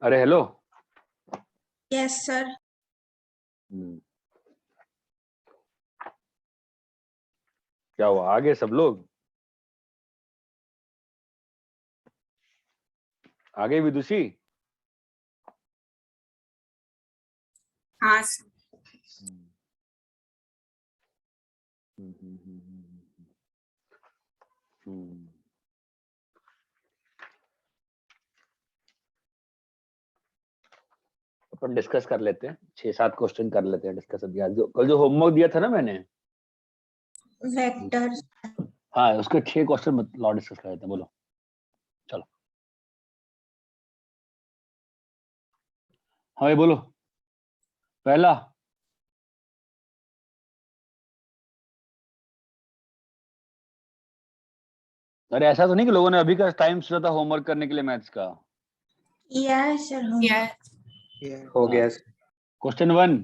अरे hello. Yes sir. क्या हुआ, आ गए सब लोग? आ गए विदुषी? हाँ सर। अपन डिस्कस कर लेते हैं, 6-7 क्वेश्चन कर लेते हैं डिस्कस अभी। आज कल जो होमवर्क दिया था ना मैंने, वेक्टर। हाँ उसके 6 क्वेश्चन लाओ डिस्कस कर लेते हैं। बोलो चलो। हाँ भाई बोलो। पहला, अरे ऐसा तो नहीं कि लोगों ने अभी का टाइम सोचा था होमवर्क करने के लिए मैथ्स का? Yes sir. हो गया। क्वेश्चन 1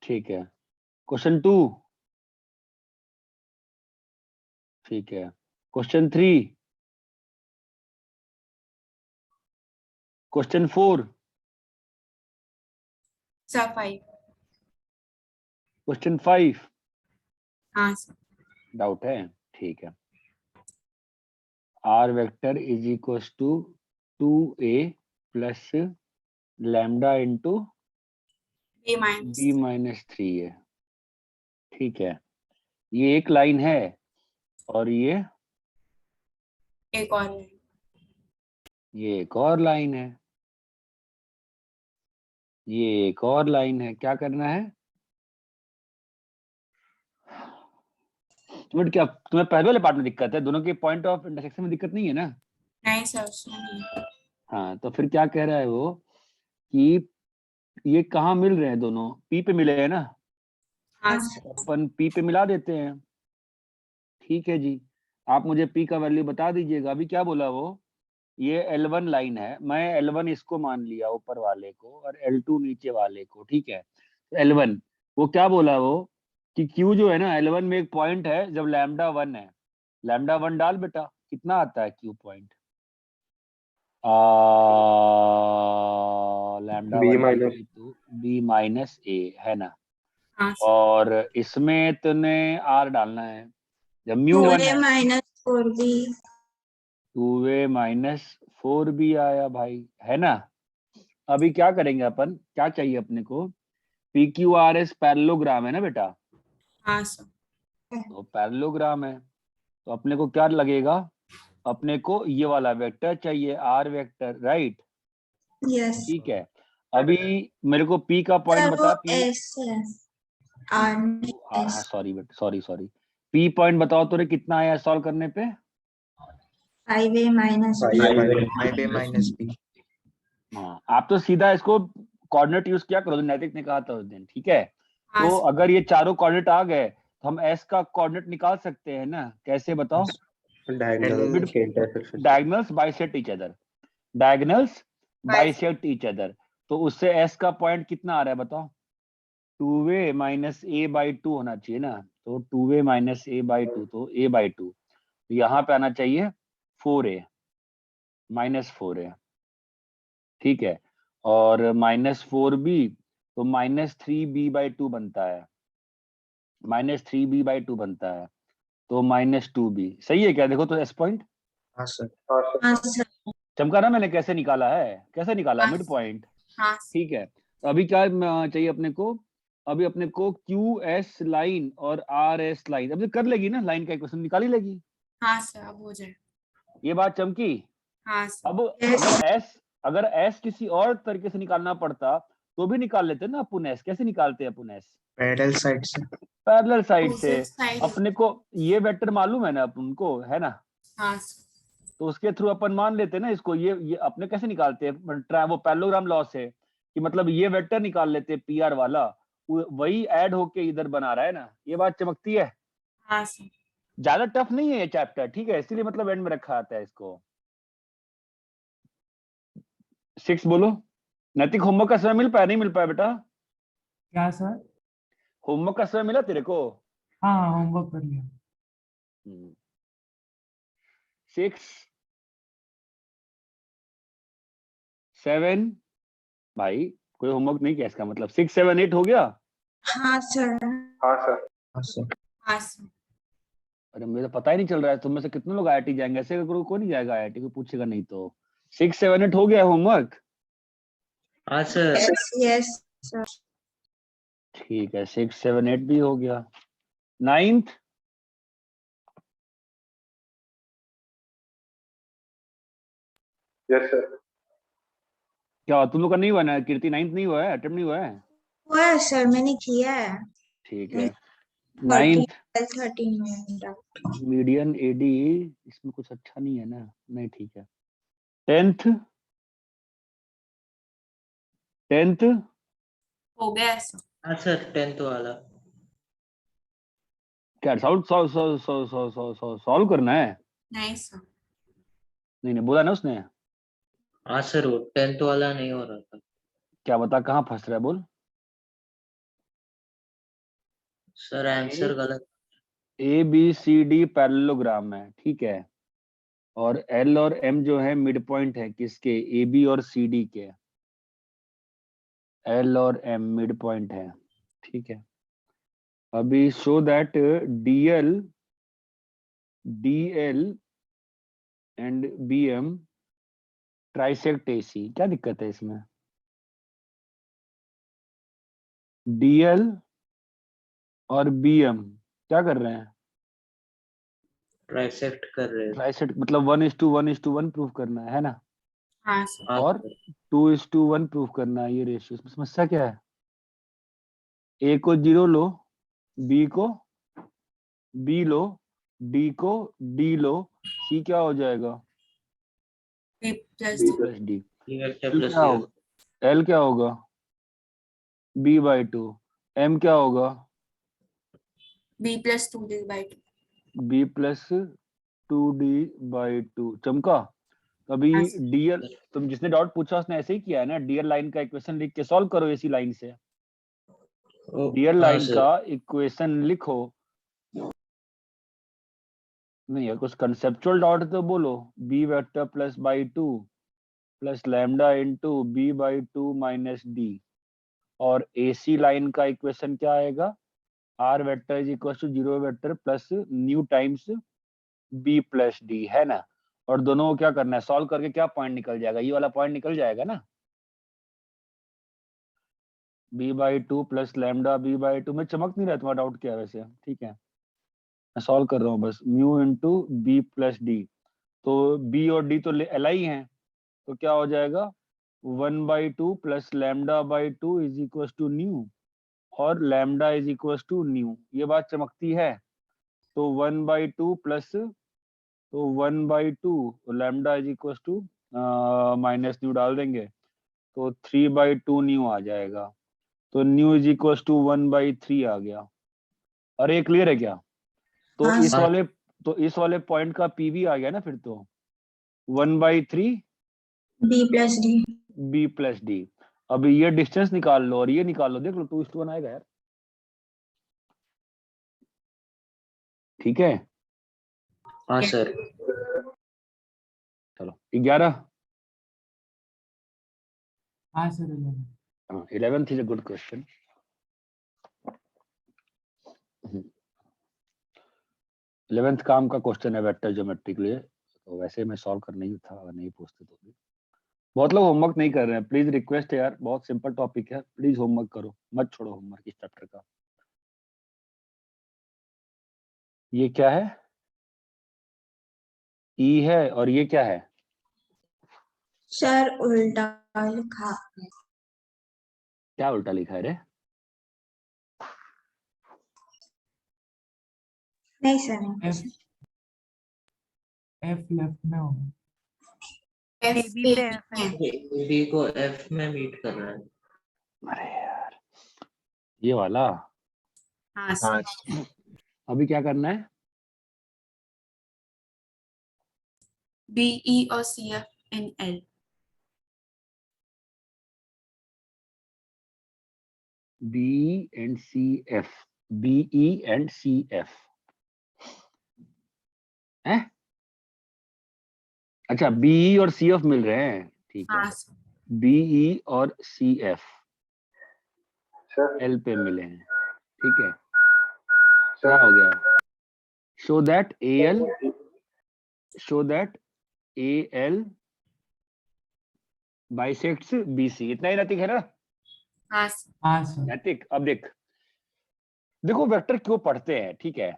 ठीक है, क्वेश्चन 2 ठीक है, क्वेश्चन 3, क्वेश्चन 4, सर 5। क्वेश्चन 5 हाँ सर। डाउट है? ठीक है। R vector is equal to 2a plus lambda into B minus b minus 3 है। ठीक है, ये एक लाइन है और ये एक और है। एक और लाइन है, ये एक और लाइन है। क्या करना है? तुम्हें पहले वाले पार्ट में दिक्कत है, दोनों के पॉइंट ऑफ इंटरसेक्शन में दिक्कत नहीं है ना? नहीं सर उसमें नहीं। हाँ तो फिर क्या कह रहा है वो कि ये कहाँ मिल रहे हैं, दोनों पी पे मिले हैं ना, हाँ सर। अपन पी पे मिला देते हैं। ठीक है जी, आप मुझे पी का वैल्यू बता दीजिएगा। अभी क्या बोला वो, ये L1 लाइन है, मैं L1 इसको मान लिया ऊपर वाले को और L2 नीचे वाले को। ठीक है, L1 वो क्या बोला वो कि Q जो है ना, L1 में एक पॉइंट है जब लैम्डा 1 है। लैम्डा 1 डाल बेटा, कितना आता है Q point? Lambda B 1 minus डालेंगे तो B माइनस ए है ना। हाँ सर। और इसमें तूने R डालना है जब म्यू 1 है। Minus 4b। 2a minus 4b आया भाई, है ना। अभी क्या करेंगे अपन, क्या चाहिए अपने को? P Q R S parallelogram है ना बेटा, हाँ सर। तो पैरेललोग्राम है तो अपने को क्या लगेगा, अपने को ये वाला वेक्टर चाहिए, आर वेक्टर, राइट? यस। ठीक है, अभी मेरे को पी का पॉइंट सर वो बता। पी, एस है। आर में हाँ हाँ एस। सॉरी बेटा, सॉरी सॉरी। पी पॉइंट बताओ तो कितना आया सॉल्व करने पे? 5a minus B. 5a minus B. हाँ आप तो सीधा इसको कोऑर्डिनेट यूज किया करो, नैतिक ने कहा था उस दिन। ठीक है, हाँ तो सर। अगर ये चारों कोऑर्डिनेट आ गए तो हम एस का कोऑर्डिनेट निकाल सकते हैं ना। कैसे बताओ? डायगोनल के intersection. Diagonals bisect each other, diagonals bisect each other. तो उससे एस का पॉइंट कितना आ रहा है बताओ? 2a माइनस ए बाई 2 होना चाहिए ना। तो 2a माइनस ए बाई 2, तो a बाई 2 यहाँ पे आना चाहिए 4a माइनस 4a। ठीक है, और माइनस 4b तो माइनस 3b बाई 2 बनता है, माइनस 3b बाई 2 बनता है, तो माइनस 2b। सही है क्या? देखो तो एस पॉइंट हाँ सर। हाँ सर। चमका ना, मैंने कैसे निकाला है, कैसे निकाला हाँ मिड पॉइंट। हाँ सर। ठीक है, तो अभी क्या चाहिए अपने को? अभी अपने को क्यू एस लाइन और आर एस लाइन अभी कर लेगी ना, लाइन का इक्वेशन निकाल ही लेगी। हाँ सर अब हो जाए। ये बात चमकी। हाँ अब सर। अगर एस किसी और तरीके से निकालना पड़ता तो भी निकाल लेते ना अपन एस। कैसे निकालते हैं अपन एस? पैरेलल साइड से। पैरेलल साइड से। Opposite side. अपने को ये वेक्टर मालूम है ना अपन को, है ना, हाँ सर। तो उसके थ्रू अपन मान लेते हैं ना इसको। ये अपने कैसे निकालते हैं, वो पैरेललोग्राम लॉ से, कि मतलब ये वेक्टर निकाल लेते हैं पी आर वाला, वही ऐड होके इधर बना रहा है ना। ये बात चमकती है। हाँ सर। ज्यादा टफ नहीं है ये चैप्टर, ठीक है, इसीलिए मतलब एंड में रखा आता है इसको। 6 बोलो। नैतिक होमवर्क का समय मिल पाया, नहीं मिल पाया बेटा? क्या सर? होमवर्क का समय मिला तेरे को? हाँ होमवर्क कर लिया। 6 7 भाई कोई होमवर्क नहीं किया इसका मतलब 6 7 8 हो गया। हाँ सर। हाँ सर। हाँ सर। अरे मुझे तो पता ही नहीं चल रहा है तुम में से कितने लोग आईआईटी जाएंगे, ऐसे कोई नहीं जाएगा आईआईटी, कोई पूछेगा नहीं तो। 6 7 8 हो गया होमवर्क। हाँ सर। Yes sir. ठीक है 6 7 8 भी हो गया। 9th yes sir. क्या तुम लोग का नहीं हुआ ना कीर्ति? 9th नहीं हुआ है, अटेम्प्ट नहीं हुआ है? हुआ है सर, मैंने किया है। ठीक है 13 9th 13 में मेरा। मीडियन एडी इसमें कुछ अच्छा नहीं है ना, नहीं ठीक है। 10th हो गया सर। हाँ सर 10th वाला। क्या सॉल्व करना है? नहीं सर। नहीं नहीं बोला ना उसने। हाँ सर वो 10th वाला नहीं हो रहा था। क्या बता कहाँ फंस रहा है बोल। सर आंसर गलत। A B C D parallelogram है, ठीक है, और एल और एम जो है मिड पॉइंट है किसके? ए बी और सी डी के। एल और एम मिड पॉइंट है, ठीक है। अभी show that DL and B M trisect AC. क्या दिक्कत है इसमें? डीएल और बी एम क्या कर रहे हैं? ट्राइसेक्ट कर रहे हैं। ट्राइसेक्ट मतलब 1:1:1 प्रूव करना है ना, हाँ सर। हाँ और सर। 2:1 प्रूव करना है ये रेशियो। इसमें समस्या क्या है? ए को 0 लो, बी को बी लो, डी को डी लो, सी क्या हो जाएगा? B plus B plus D. ये वेक्टर एल प्लस क्या होगा? एल क्या होगा? b/2। एम क्या होगा? B plus 2d/2। b plus 2d/2। चमका? अभी हाँ सर। डीएल, तुम जिसने डॉट पूछा उसने ऐसे ही किया है ना, डीएल लाइन का इक्वेशन लिख के सॉल्व करो इसी लाइन से। डीएल हाँ लाइन सर। का इक्वेशन लिखो। नहीं है कुछ कंसेप्चुअल डॉट तो बोलो। B vector plus by 2 plus lambda into b/2 minus D. और एसी लाइन का इक्वेशन क्या आएगा? R vector is equal to 0 vector plus nu times B plus D, है ना। और दोनों को क्या करना है? सॉल्व करके क्या पॉइंट निकल जाएगा? ये वाला पॉइंट निकल जाएगा ना, b/2 प्लस लैम्डा b/2 में। चमक नहीं रहा तुम्हारा डाउट क्या है वैसे? ठीक है मैं सॉल्व कर रहा हूँ बस। Mu into B plus D, तो बी और डी तो एल आई है, तो क्या हो जाएगा? 1/2 plus lambda is equal to nu, और lambda is equal to nu. ये बात चमकती है। तो 1/2 प्लस, तो 1/2 lambda is equal to minus nu डाल देंगे तो 3/2 न्यू आ जाएगा। तो न्यू इज इक्वल टू 1/3 आ गया। और ये क्लियर है क्या? तो हाँ इस सर। वाले, तो इस वाले पॉइंट का पीवी आ गया ना फिर तो 1/3 B plus D. B plus D. अभी ये डिस्टेंस निकाल लो और ये निकाल लो, देख लो 2:1 आएगा यार। ठीक है हाँ सर। चलो 11। हाँ sir 11। 11th is a good question. 11th काम का क्वेश्चन है वेक्टर ज्योमेट्री के लिए, तो वैसे मैं सॉल्व कर नहीं था, नहीं पूछते तो भी। बहुत लोग होमवर्क नहीं कर रहे हैं, प्लीज रिक्वेस्ट है यार, बहुत सिंपल टॉपिक है, प्लीज होमवर्क करो, मत छोड़ो होमवर्क इस चैप्टर का। ये क्या है? ई है, और ये क्या है? सर उल्टा लिखा। क्या उल्टा लिखा है रे? नहीं सर। एफ एफ लेफ्ट में होगा। एफ बी पे F है। बी को एफ में मीट कर रहा है। अरे यार ये वाला। हाँ सर। अभी क्या करना है? बी ई और C F in L. B and C F, B E and C F है। अच्छा बी और सी एफ मिल रहे हैं, ठीक है। हाँ सर। BE और CF सर L पे मिले हैं, ठीक है। क्या हो गया? Show that AL bisects BC। इतना ही नैतिक है ना? हाँ सर। हाँ सर। नैतिक। अब देखो वेक्टर क्यों पढ़ते हैं, ठीक है।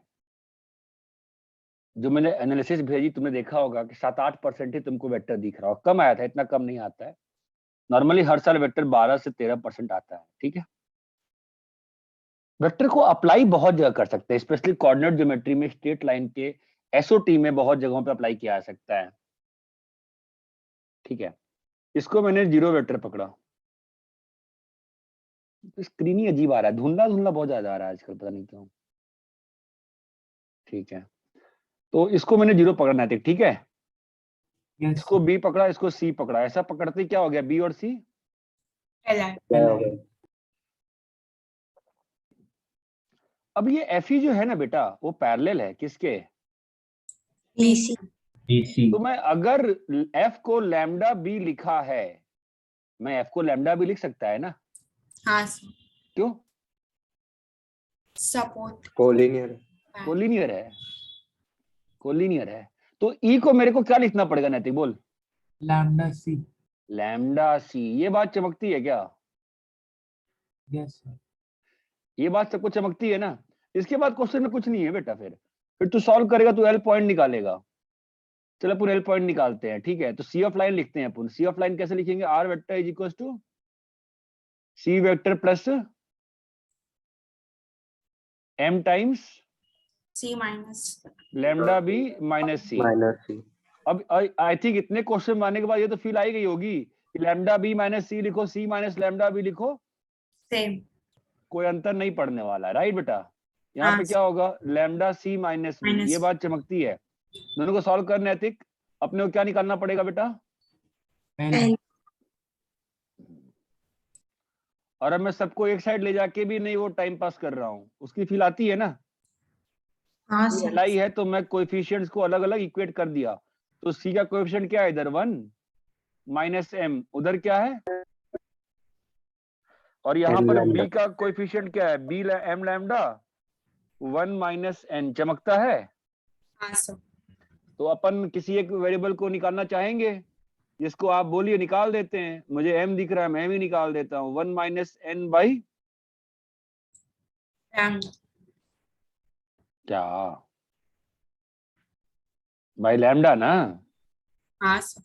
जो मैंने एनालिसिस भेजी तुमने देखा होगा कि 7-8% ही तुमको वेक्टर दिख रहा हो, कम आया था, इतना कम नहीं आता है। नॉर्मली हर साल वेक्टर 12 से 13% आता है, ठीक है। वेक्टर को अप्लाई बहुत जगह कर सकते हैं, स्पेशली कोऑर्डिनेट ज्योमेट्री में, स्ट्रेट लाइन के एसओटी में बहुत जगहों पे अप्लाई किया जा सकता है, ठीक है। इसको मैंने जीरो वेक्टर पकड़ा। स्क्रीन ही अजीब आ रहा है, धुंधला धुंधला बहुत ज्यादा आ रहा है आजकल, पता नहीं क्यों, ठीक है। तो इसको मैंने जीरो पकड़ना है, ठीक है। यस इसको बी पकड़ा, इसको सी पकड़ा, ऐसा पकड़ते क्या हो गया? बी और सी LI। अब ये एफ जो है ना बेटा, वो पैरेलल है किसके? BC। BC। तो मैं अगर एफ को लैम्डा बी लिखा है, मैं एफ को लैम्डा बी लिख सकता है ना? हाँ सर। क्यों? सपोर्ट। कोलिनियर कोलिनियर है, कोलिनियर है। तो ई को मेरे को क्या लिखना पड़ेगा नैतिक, बोल? लैम्डा सी। लैम्डा सी। ये बात चमकती है क्या? Yes sir. ये बात सबको चमकती है ना? इसके बाद क्वेश्चन में कुछ नहीं है बेटा, फिर तू सॉल्व करेगा, तू एल पॉइंट निकालेगा। चलो अपन एल पॉइंट निकालते हैं, ठीक है। तो सी ऑफ लाइन लिखते हैं अपन। सी ऑफ लाइन कैसे लिखेंगे? R vector is equal to C vector plus M times C minus lambda B minus C. -C। अब आई थिंक इतने क्वेश्चन मारने के बाद ये तो फील आई गई होगी कि लैम्डा बी माइनस सी लिखो, सी माइनस लैम्डा बी लिखो, सेम। कोई अंतर नहीं पड़ने वाला है, राइट बेटा? यहाँ हाँ पे क्या होगा? Lambda C minus B. Minus ये बात चमकती है। दोनों को सॉल्व करना है, नैतिक। अपने को क्या निकालना पड़ेगा बेटा? एल। और अब मैं सबको एक साइड ले जाके भी नहीं वो टाइम पास कर रहा हूँ, उसकी फील आती है ना? हाँ ये सर। LI है तो मैं कोएफिशिएंट्स को अलग अलग इक्वेट कर दिया। तो सी का कोएफिशिएंट क्या है इधर? 1 माइनस एम, उधर क्या है? और यहाँ N पर लैम्डा। बी का कोएफिशिएंट क्या है? B M lambda 1 minus N. चमकता है? हाँ सर। तो अपन किसी एक वेरिएबल को निकालना चाहेंगे, जिसको आप बोलिए, निकाल देते हैं। मुझे एम दिख रहा है, मैं एम ही निकाल देता हूँ। 1 माइनस एन बाई लैम्डा। क्या? बाई लैम्डा ना? हाँ सर।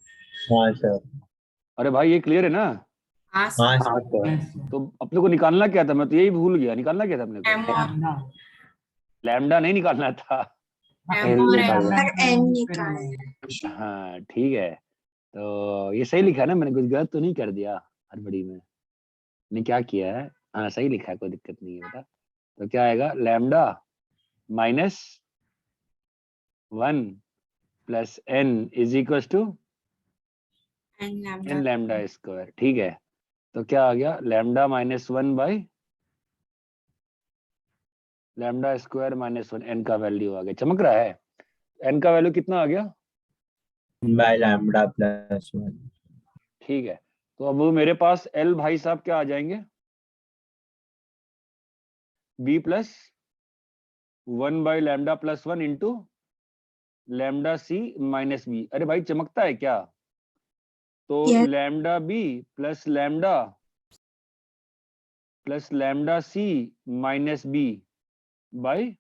हाँ सर। अरे भाई ये क्लियर है ना? हाँ सर। हाँ हाँ सर। सर। Yes sir. तो अपने को निकालना क्या था? मैं तो यही भूल गया, निकालना क्या था अपने को? M और लैम्डा। लैम्डा नहीं निकालना था। M और निकालना M। है। सर M निकाले। हाँ ठीक है, तो ये सही लिखा है ना? मैंने कुछ गलत तो नहीं कर दिया हड़बड़ी में? ने क्या किया है? हाँ सही लिखा है, कोई दिक्कत नहीं है बेटा। तो क्या आएगा? Lambda minus 1 plus N is equal to N N lambda. Lambda square, ठीक है। तो क्या आ गया? Lambda minus 1 by lambda square minus 1। N का वैल्यू आ गया, चमक रहा है? एन का वैल्यू कितना आ गया? By lambda plus 1। ठीक है। तो अब मेरे पास एल भाई साहब क्या आ जाएंगे? B plus 1 by lambda plus 1 into lambda C minus B. अरे भाई चमकता है क्या? तो lambda B plus lambda C minus B by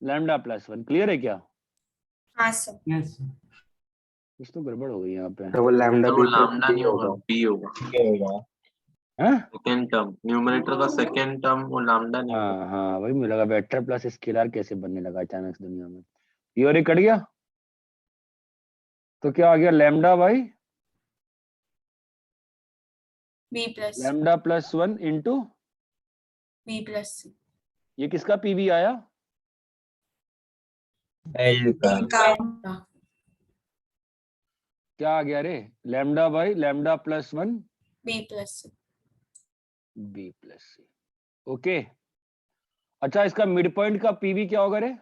lambda plus 1। Clear है क्या? हाँ सर। Yes sir. कुछ तो गड़बड़ हो गई यहाँ पे। तो वो लैम्डा तो वो बी प्लस लैम्डा बी नहीं होगा, होगा। बी होगा। ये होगा। हैं? सेकेंड टर्म, न्यूमरेटर का सेकेंड टर्म वो लैम्डा नहीं होगा। हाँ हाँ, वही मुझे लगा वेक्टर प्लस स्केलर कैसे बनने लगा अचानक से दुनिया में। ये और ये कट गया, तो क्या आ गया? Lambda by B plus lambda plus 1 into B plus C। ये किसका पीवी आया? एल का। का क्या आ गया रे? Lambda by lambda plus 1 B plus C। B plus C. Okay. अच्छा, इसका मिड पॉइंट का पीवी क्या होगा रे?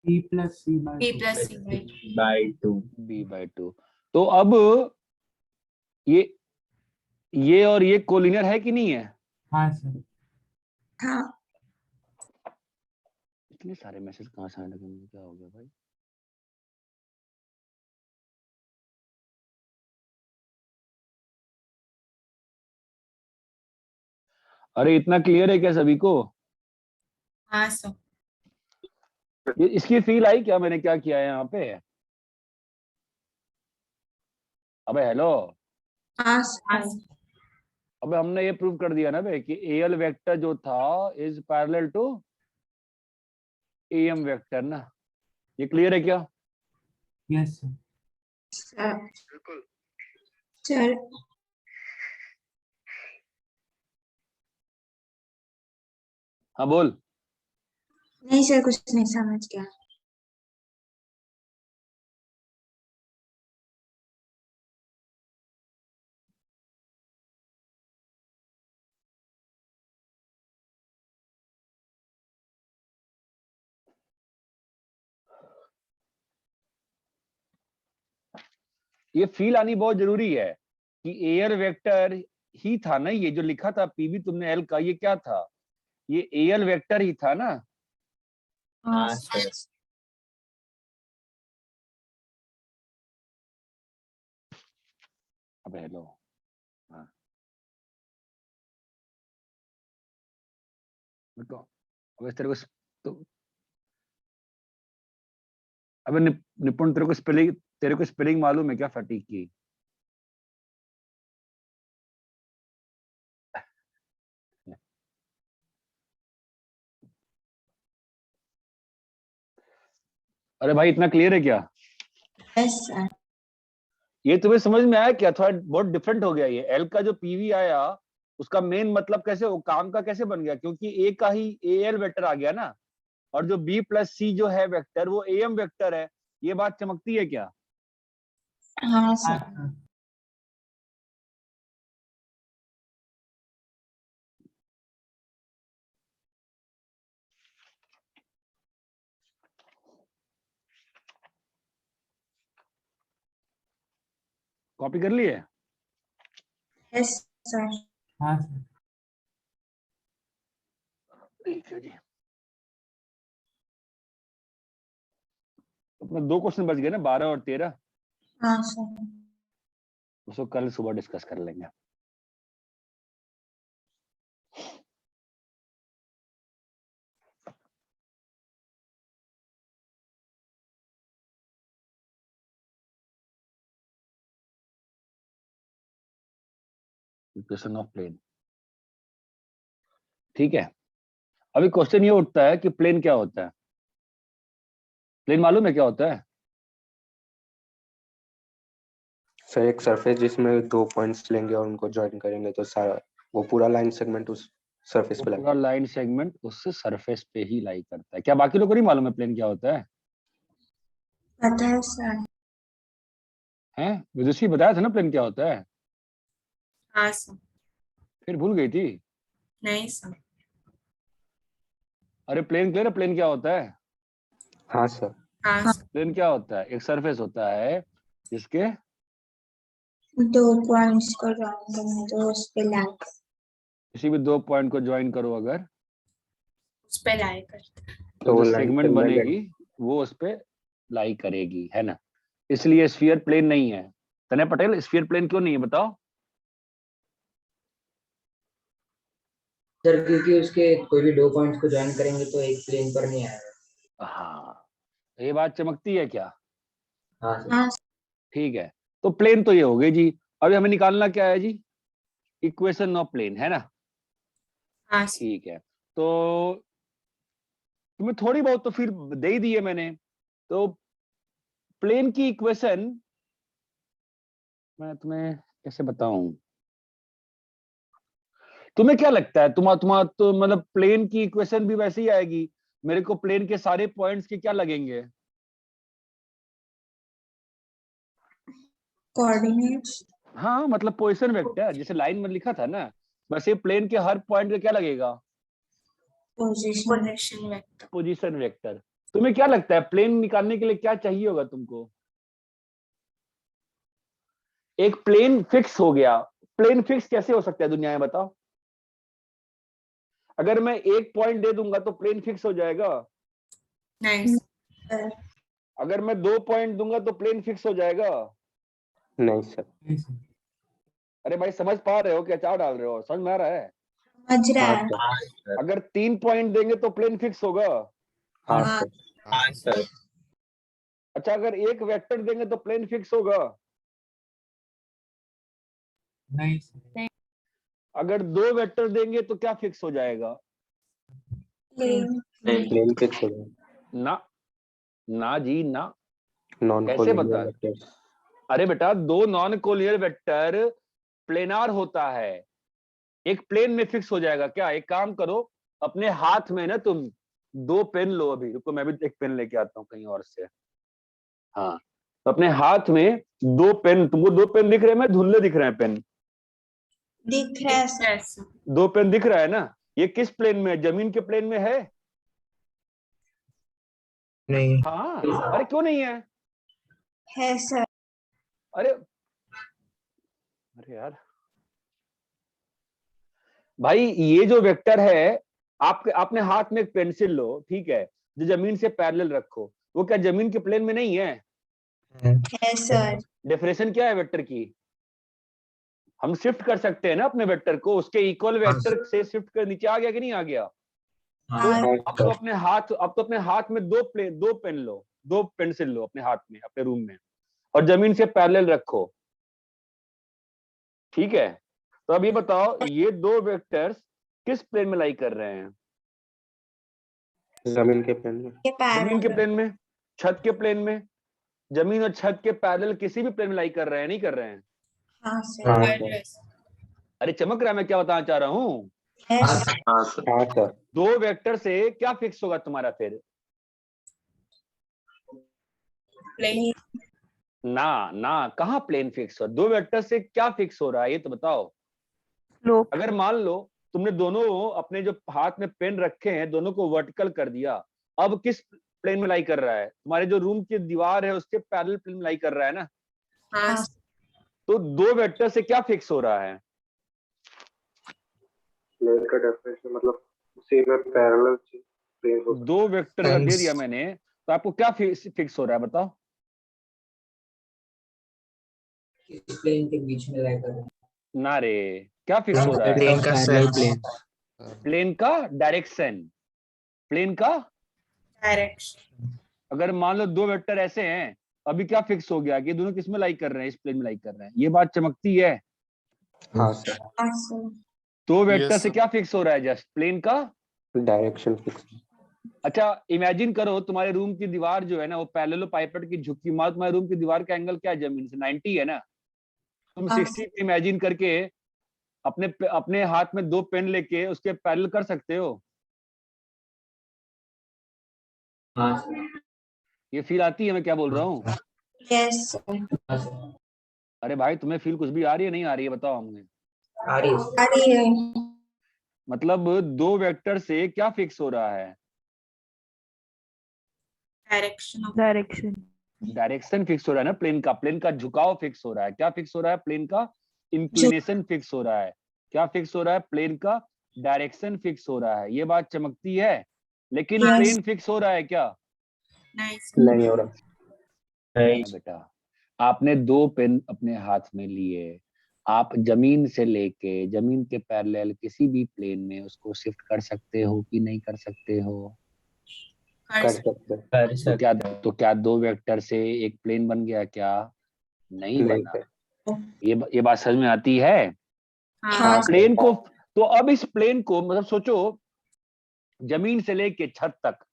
B plus C B by plus C by 2। By 2। B by 2। तो अब ये और ये कोलिनियर है कि नहीं है? हाँ सर। हाँ। इतने सारे मैसेज कहाँ से आने लगे मुझे, क्या हो गया भाई? अरे इतना क्लियर है क्या सभी को? हाँ सर। ये इसकी फील आई क्या मैंने क्या किया है यहाँ पे? अबे हेलो, हाँ सर। अबे हमने ये प्रूव कर दिया ना बे कि एल वेक्टर जो था is parallel to M vector ना। ये क्लियर है क्या? Yes sir. सर। सर। हाँ बोल। नहीं सर, कुछ नहीं समझ गया। ये फील आनी बहुत जरूरी है कि एयर वेक्टर ही था ना, ये जो लिखा था पीवी तुमने एल का, ये क्या था? ये एल वेक्टर ही था ना। हाँ हाँ सर। सर। अब हेलो, हाँ बताओ। अब इस तेरे को तो अबे निपुण तेरे को स्पेलिंग मालूम है क्या फटीक की? अरे भाई इतना क्लियर है क्या? Yes sir. ये तुम्हें समझ में आया क्या? थोड़ा बहुत डिफरेंट हो गया। ये एल का जो पीवी आया उसका मेन मतलब कैसे वो काम का कैसे बन गया, क्योंकि ए का ही ए एल वेक्टर आ गया ना, और जो बी प्लस सी जो है वेक्टर वो ए एम वेक्टर है। ये बात चमकती है क्या? हाँ हाँ सर। सर। कॉपी कर लिए? Yes sir. हाँ सर। ठीक है जी। अपने 2 क्वेश्चन बच गए ना, 12 और 13। हाँ सर। उसको कल सुबह डिस्कस कर लेंगे। इक्वेशन ऑफ प्लेन, ठीक है। अभी क्वेश्चन ये उठता है कि प्लेन क्या होता है? प्लेन मालूम है क्या होता है? सर एक सरफेस जिसमें 2 पॉइंट्स लेंगे और उनको ज्वाइन करेंगे तो सारा वो पूरा लाइन सेगमेंट उस सरफेस वो पे पूरा लगेगा। लाइन सेगमेंट उससे सरफेस पे ही लाई करता है। क्या बाकी लोगों को नहीं मालूम है प्लेन क्या होता है? पता है सर। हैं विदुषी बताया था ना प्लेन क्या होता है? हाँ सर। फिर भूल गई थी? नहीं सर। अरे प्लेन क्लियर है, प्लेन क्या होता है? हाँ सर। हाँ सर। प्लेन क्या होता है? एक सरफेस होता है जिसके 2 पॉइंट्स को ज्वाइन करना तो उस पे लाइक, किसी भी 2 पॉइंट को ज्वाइन करो अगर, उस पे लाइक करते हैं। तो वो जो लाइन सेगमेंट बनेगी वो उस पे लाई करेगी, है ना। इसलिए स्फीयर प्लेन नहीं है। तने पटेल स्फीयर प्लेन क्यों नहीं है बताओ? सर क्योंकि उसके कोई भी 2 पॉइंट्स को ज्वाइन करेंगे तो एक प्लेन पर नहीं आएगा। हाँ, ये बात चमकती है क्या? हाँ सर। हाँ ठीक है, तो प्लेन तो ये हो गई जी। अभी हमें निकालना क्या है जी? इक्वेशन ऑफ प्लेन, है ना। हाँ सर। ठीक है, तो तुम्हें थोड़ी बहुत तो फिर दे ही दी है मैंने। तो प्लेन की इक्वेशन मैं तुम्हें कैसे बताऊं? तुम्हें क्या लगता है, तुम्हारा तो मतलब प्लेन की इक्वेशन भी वैसे ही आएगी। मेरे को प्लेन के सारे पॉइंट्स के क्या लगेंगे? कोऑर्डिनेट्स। हाँ मतलब पोजीशन वेक्टर, जैसे लाइन में लिखा था ना, वैसे प्लेन के हर पॉइंट पे क्या लगेगा? Position vector. Position vector. तुम्हें क्या लगता है प्लेन निकालने के लिए क्या चाहिए होगा तुमको? एक प्लेन फिक्स हो गया। प्लेन फिक्स कैसे हो सकता है दुनिया में बताओ? अगर मैं एक पॉइंट दे दूंगा तो प्लेन फिक्स हो जाएगा। नहीं सर। अगर मैं 2 पॉइंट दूंगा तो प्लेन फिक्स हो जाएगा। नहीं सर। नहीं सर। अरे भाई समझ पा रहे हो क्या? चार डाल रहे हो? समझ में आ रहा है? समझ रहा हाँ है। सर। अगर 3 पॉइंट देंगे तो प्लेन फिक्स होगा। हाँ हाँ। सर। हाँ सर। अच्छा अगर एक वेक्टर देंगे तो प्लेन फिक्स होगा। नहीं सर। अगर 2 वेक्टर देंगे तो क्या फिक्स हो जाएगा? प्लेन प्लेन फिक्स हो जाएगा। ना, ना जी ना। नॉन कैसे कोलिनियर बता? वेक्टर्स। अरे बेटा 2 नॉन कोलिनियर वेक्टर प्लेनार होता है, एक प्लेन में फिक्स हो जाएगा क्या? एक काम करो, अपने हाथ में ना तुम 2 पेन लो। अभी रुको, मैं भी एक पेन लेके आता हूँ कहीं और से। हाँ, तो अपने हाथ में 2 पेन, तुमको 2 पेन दिख रहे हैं? मैं धुंधले दिख रहे हैं पेन? दिख रहा है सर। 2 पेन दिख रहा है ना? ये किस प्लेन में है? जमीन के प्लेन में है? नहीं। हाँ। अरे क्यों नहीं है? है सर। अरे अरे यार भाई, ये जो वेक्टर है, आपने हाथ में एक पेंसिल लो, ठीक है, जो जमीन से पैरेलल रखो, वो क्या जमीन के प्लेन में नहीं है? है सर। डेफिनेशन क्या है वेक्टर की? हम शिफ्ट कर सकते हैं ना अपने वेक्टर को, उसके इक्वल वेक्टर से शिफ्ट कर नीचे आ गया कि नहीं आ गया? तो हाँ अब तो अपने हाथ में 2 पेन लो, 2 पेंसिल लो अपने हाथ में, अपने रूम में, और जमीन से पैरेलल रखो, ठीक है? तो अब ये बताओ, ये 2 वेक्टर्स किस प्लेन में लाई कर रहे हैं? जमीन के प्लेन में। के जमीन के पैरेलल। प्लेन में, छत के प्लेन में। जमीन और छत के पैरेलल किसी भी प्लेन में लाई कर रहे हैं, नहीं कर रहे हैं? हाँ सर। हाँ सर। अरे चमक रहा है, मैं क्या बताना चाह रहा हूँ? है सर। हाँ सर। हाँ सर। 2 वेक्टर से क्या फिक्स होगा तुम्हारा फिर? प्लेन। ना ना, कहाँ प्लेन फिक्स हो? 2 वेक्टर से क्या फिक्स हो रहा है ये तो बताओ। अगर मान लो तुमने दोनों अपने जो हाथ में पेन रखे हैं, दोनों को वर्टिकल कर दिया, अब किस प्लेन में लाई कर रहा है? तुम्हारे जो रूम की दीवार है उसके पैरेलल प्लेन में लाई कर रहा है ना? हाँ। तो 2 वेक्टर से क्या फिक्स हो रहा है? प्लेन का डेफिनेशन मतलब उसी में पैरेलल प्लेन हो। 2 वेक्टर अगर दे दिया मैंने तो आपको क्या फिक्स हो रहा है बताओ? इस प्लेन के बीच में लाई कर रहे हैं। ना रे, क्या फिक्स हो रहा है? प्लेन का सेंस। प्लेन का डायरेक्शन, प्लेन का। डायरेक्शन। अगर मान लो 2 वेक्टर ऐसे हैं, अभी क्या फिक्स हो गया कि ये दोनों किस में लाई कर रहे हैं? इस प्लेन में लाई कर रहे हैं। ये बात चमकती है। हाँ सर। हाँ सर। 2 वेक्टर से क्या फिक्स हो रहा है? जस्ट प्लेन का डायरेक्शन फिक्स। अच्छा इमेजिन करो, तुम्हारे रूम की दीवार जो है ना, वो पैरेललोपाइपेट की झुकी, मान तुम्हारे रूम की दीवार का एंगल क्या है जमीन से? 90 है ना? तुम हाँ 60 इमेजिन करके अपने अपने हाथ में 2 पेन लेके उसके पैरेलल कर सकते हो? हाँ सर। ये फील आती है मैं क्या बोल रहा हूँ? Yes sir. हाँ सर। अरे भाई तुम्हें फील कुछ भी आ रही है, नहीं आ रही है बताओ हमें? आ रही है सर। आ रही है। मतलब 2 वेक्टर से क्या फिक्स हो रहा है? डायरेक्शन। डायरेक्शन फिक्स हो रहा है ना प्लेन का झुकाव फिक्स हो रहा है। क्या फिक्स हो रहा है? प्लेन का इंक्लिनेशन फिक्स हो रहा है। क्या फिक्स हो रहा है? प्लेन का डायरेक्शन फिक्स हो रहा है। ये बात चमकती है। लेकिन Yes. प्लेन फिक्स हो रहा है क्या? नहीं हो रहा। नहीं बेटा, आपने 2 पेन अपने हाथ में लिए, आप जमीन से लेके जमीन के पैरेलल किसी भी प्लेन में उसको शिफ्ट कर सकते हो कि नहीं कर सकते हो? कर सकते। तो क्या 2 वेक्टर से एक प्लेन बन गया क्या? नहीं नहीं बना। सर। ये बात समझ में आती है? हाँ प्लेन को, तो अब इस प्लेन को मतलब सोचो, जमीन से लेके छत तक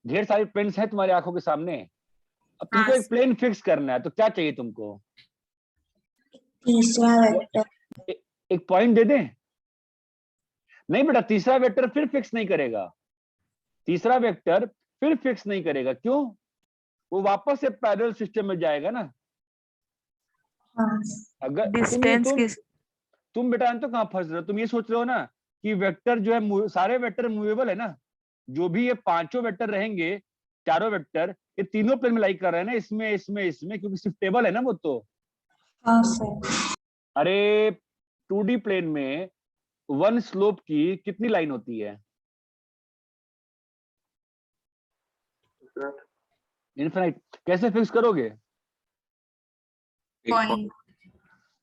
ढेर सारी प्लेन्स हैं तुम्हारी आंखों के सामने। अब तुमको एक प्लेन फिक्स करना है तो क्या चाहिए तुमको? तीसरा वेक्टर। एक पॉइंट दे दें? नहीं बेटा, तीसरा वेक्टर फिर फिक्स नहीं करेगा। तीसरा वेक्टर फिर फिक्स नहीं करेगा। क्यों? वो वापस से पैरेलल सिस्टम में जाएगा ना। हाँ। अगर डिस्टेंस तुम बेटा तो कहाँ फंस रहे हो? तुम ये सोच रहे हो ना कि वेक्टर जो है, सारे वेक्टर मूवेबल है ना, जो भी ये 5 वेक्टर रहेंगे, 4 वेक्टर, ये तीनों प्लेन में लाई कर रहे हैं ना, इसमें इसमें इसमें, क्योंकि शिफ्टेबल है ना वो तो। हाँ सर। अरे 2D प्लेन में वन स्लोप की कितनी लाइन होती है? इनफिनाइट। कैसे फिक्स करोगे? पॉइंट।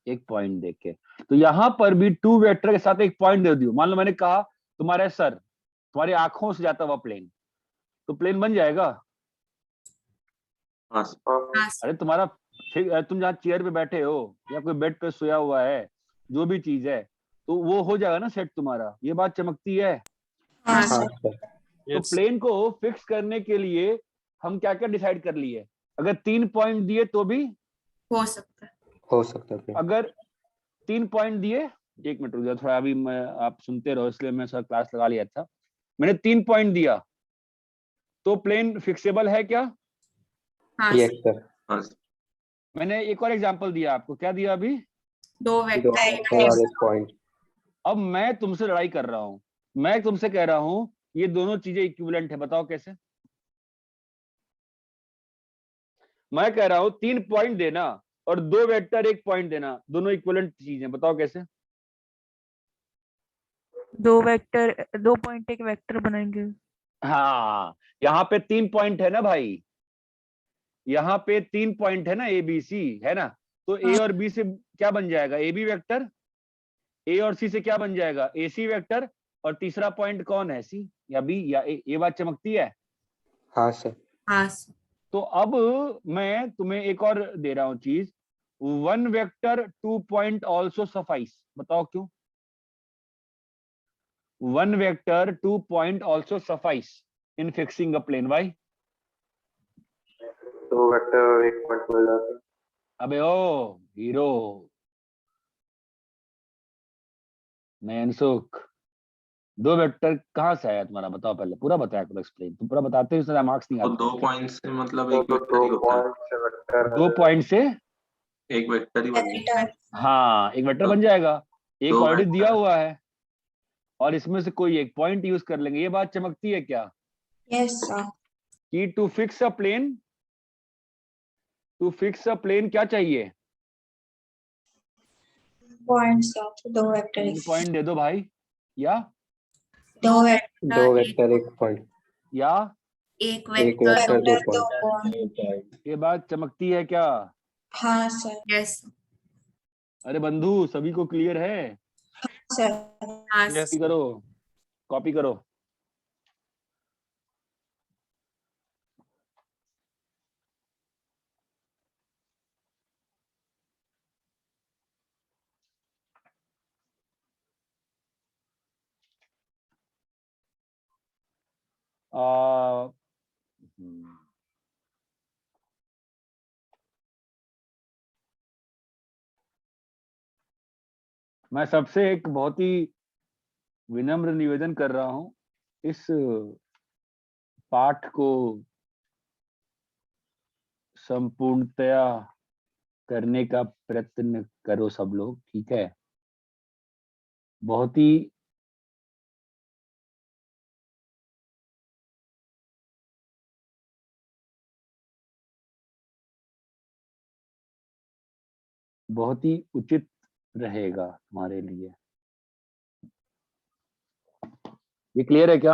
एक पॉइंट देके। तो यहां पर भी टू वेक्टर के साथ एक पॉइंट दे दियो। मान लो मैंने कहा तुम्हारे सर, तुम्हारी आंखों से जाता हुआ प्लेन, तो प्लेन बन जाएगा। हाँ अरे तुम्हारा तुम जहाँ चेयर पे बैठे हो या कोई बेड पे सोया हुआ है, जो भी चीज है, तो वो हो जाएगा ना सेट तुम्हारा। ये बात चमकती है। हाँ हाँ सर। सर। तो प्लेन को फिक्स करने के लिए हम क्या क्या डिसाइड कर लिए? अगर 3 पॉइंट दिए तो भी हो सकता है। हो सकता है। अगर 3 पॉइंट दिए, 1 मिनट रुक जाओ थोड़ा, अभी मैं आप सुनते रहो इसलिए मैं सर क्लास लगा लिया था। मैंने 3 पॉइंट दिया तो प्लेन फिक्सेबल है क्या? हाँ यस सर। सर। हाँ मैंने एक और एग्जांपल दिया आपको। क्या दिया अभी? 2 दो वेक्टर और एक पॉइंट। अब मैं तुमसे लड़ाई कर रहा हूं। मैं तुमसे कह रहा हूं ये दोनों चीजें इक्विवेलेंट है, बताओ कैसे? मैं कह रहा हूं 3 पॉइंट देना और 2 वेक्टर 1 पॉइंट देना, दोनों इक्विवेलेंट चीज है, बताओ कैसे? 2 पॉइंट एक वेक्टर बनाएंगे। हाँ, यहाँ पे 3 पॉइंट है ना भाई, यहाँ पे 3 पॉइंट है ना, ए बी सी है ना। तो ए और बी से क्या बन जाएगा? ए बी वेक्टर। ए और सी से क्या बन जाएगा? ए सी वेक्टर। और तीसरा पॉइंट कौन है? सी या बी या ए? ये बात चमकती है। हाँ सर। हाँ सर। तो अब मैं तुम्हें एक और दे रहा हूं चीज, 1 वेक्टर 2 पॉइंट ऑल्सो सफाइस। बताओ क्यों? 1 vector 2 point also suffice in fixing a plane. Why? दो वेक्टर एक पॉइंट मिल जाता है। अबे ओ हीरो नयनसुख, 2 वेक्टर कहाँ से आया तुम्हारा? बताओ पहले, पूरा बताया करो, एक्सप्लेन। तुम पूरा बताते हो इसलिए मार्क्स नहीं तो आते। 2 पॉइंट से मतलब तो एक वेक्टर ही होता है। 2 पॉइंट से एक वेक्टर ही बनेगा। हाँ एक वेक्टर तो बन जाएगा। एक 2 ऑलरेडी दिया वेक्टर हुआ है और इसमें से कोई एक पॉइंट यूज कर लेंगे। ये बात चमकती है क्या? Yes sir. कि to fix a plane, to fix a plane क्या चाहिए? Point sir. 2 वेक्टर 3 पॉइंट दे दो भाई, या 2 वेक्टर दो वेक्टर एक पॉइंट। या एक एक वेक्टर दो वेक्टर 2 पॉइंट। पॉइंट। ये बात चमकती है क्या? हाँ सर। यस अरे बंधु, सभी को क्लियर है? सर। हाँ कॉपी करो, कॉपी करो। आ, मैं सबसे एक बहुत ही विनम्र निवेदन कर रहा हूं, इस पाठ को संपूर्णतया करने का प्रयत्न करो सब लोग, ठीक है? बहुत ही बहुत ही उचित रहेगा हमारे लिए। ये क्लियर है क्या?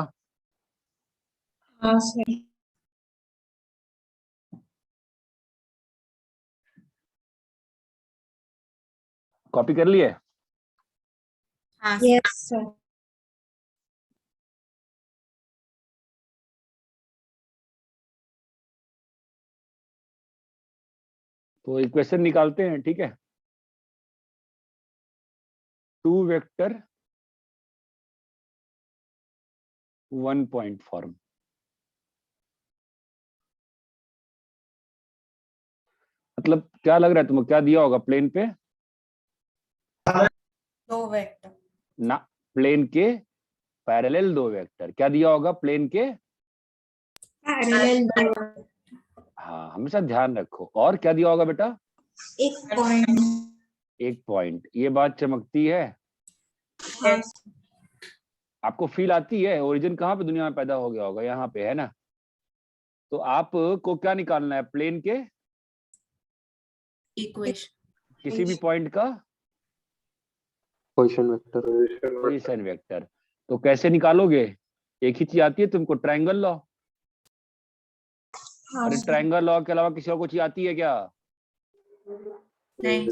हाँ सर। कॉपी कर लिए? हाँ यस सर। तो इक्वेशन निकालते हैं, ठीक है? 2 वेक्टर 1 पॉइंट फॉर्म। मतलब क्या लग रहा है तुम्हें, क्या दिया होगा प्लेन पे? 2 वेक्टर ना, प्लेन के पैरेलल 2 वेक्टर। क्या दिया होगा प्लेन के? पैरेलल 2। हाँ, हमेशा ध्यान रखो। और क्या दिया होगा बेटा? एक पॉइंट। 1 पॉइंट। ये बात चमकती है। हाँ आपको फील आती है ओरिजिन कहाँ पे दुनिया में पैदा हो गया होगा? यहाँ पे है ना। तो आपको क्या निकालना है? प्लेन के इक्वेशन। किसी भी पॉइंट का पोजीशन वेक्टर। Position vector. तो कैसे निकालोगे? एक ही चीज आती है तुमको, ट्रायंगल लॉ। हाँ अरे सर। ट्रायंगल लॉ के अलावा किसी और को चीज आती है क्या? नहीं।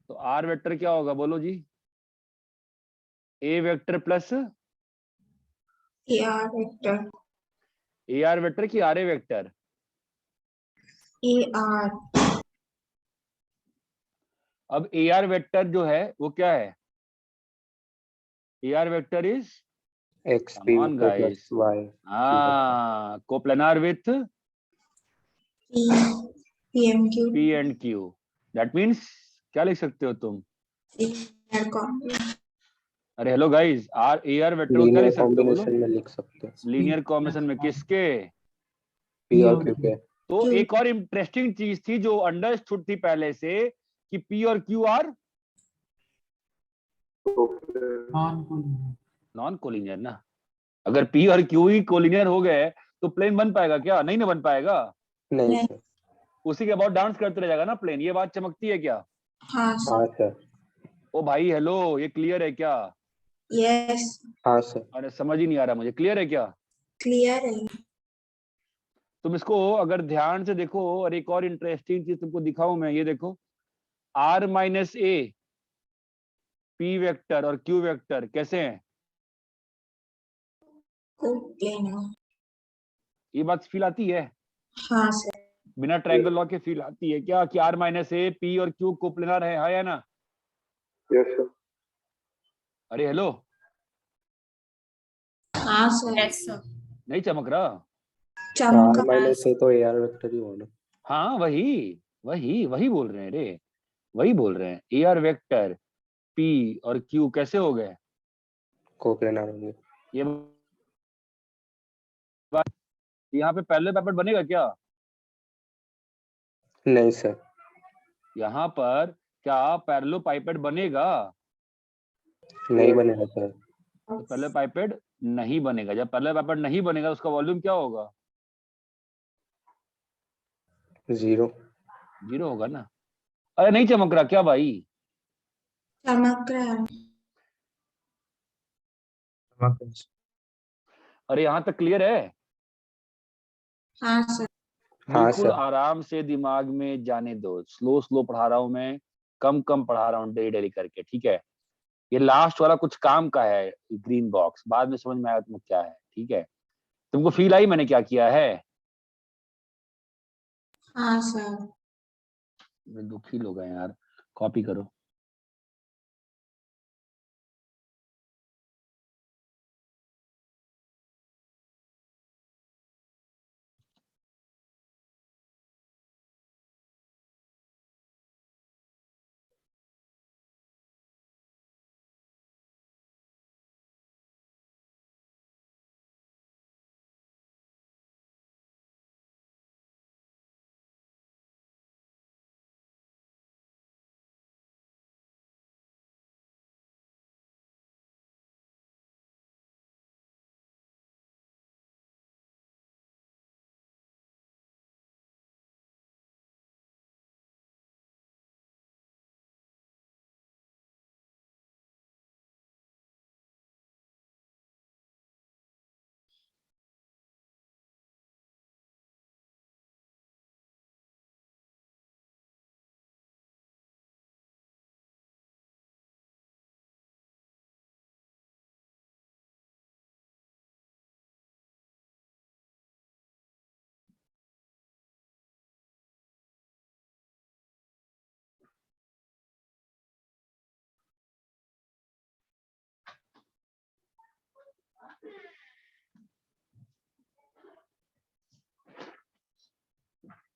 तो आर वेक्टर क्या होगा बोलो जी? A vector plus AR vector. A R vector की आर ए वेक्टर? AR। अब ए आर वेक्टर जो है वो क्या है? A R vector is X Come P on, vector plus guys. Y. Coplanar with PMQ। P and Q. That means क्या लिख सकते हो तुम? अरे hello guys, R A R vector को क्या लीनियर लिख सकते हो बोलो? कॉम्बिनेशन में लिख सकते हैं, लीनियर कॉम्बिनेशन में किसके? पी और क्यू के। तो Q। एक और इंटरेस्टिंग चीज थी जो अंडरस्टूड थी पहले से कि पी और क्यू आर नॉन कोलिनियर ना। अगर पी और क्यू ही कोलिनियर हो गए तो प्लेन बन पाएगा क्या? नहीं ना बन पाएगा। नहीं नहीं। सर। उसी के अबाउट डांस करते रह जाएगा ना प्लेन। ये बात चमकती है क्या? हाँ हाँ सर। सर। ओ भाई हेलो, ये क्लियर है क्या? यस। हाँ सर। अरे समझ ही नहीं आ रहा मुझे, क्लियर है क्या? क्लियर है। तुम इसको अगर ध्यान से देखो, और एक और इंटरेस्टिंग चीज तुमको दिखाऊं मैं, ये देखो R minus A P vector और क्यू वेक्टर कैसे हैं? कोप्लेनर। ये बात फील आती है? हाँ सर। बिना ट्रायंगल लॉ के फील आती है क्या कि आर माइनस ए पी और क्यू कोप्लेनर है या ना? Yes sir. अरे हेलो, हाँ सर। Yes sir. नहीं चमक रहा? आर चमका। माइनस ए तो ए आर वेक्टर ही होना। हाँ वही वही वही बोल रहे हैं रे, वही बोल रहे हैं। ए आर वेक्टर पी और क्यू कैसे हो गए? कोप्लेनार होंगे। ये बात यहाँ पे पैरेलल पाइपेट बनेगा क्या? नहीं सर। यहाँ पर क्या पैरेलल पाइपेट बनेगा? नहीं बनेगा सर। तो पैरेलल पाइपेट नहीं बनेगा। जब पैरेलल पाइपेट नहीं बनेगा उसका वॉल्यूम क्या होगा? जीरो। जीरो होगा ना। अरे नहीं चमक रहा क्या भाई? चमक रहा है। अरे यहाँ तक क्लियर है? हाँ सर। हाँ बिल्कुल सर। आराम से दिमाग में जाने दो। स्लो स्लो पढ़ा रहा हूँ मैं, कम कम पढ़ा रहा हूँ डेली डेली करके, ठीक है? ये लास्ट वाला कुछ काम का है, ग्रीन बॉक्स, बाद में समझ में आएगा तुमको क्या है, ठीक है? तुमको फील आई मैंने क्या किया है? हाँ सर। दुखी लोग हैं यार। कॉपी करो।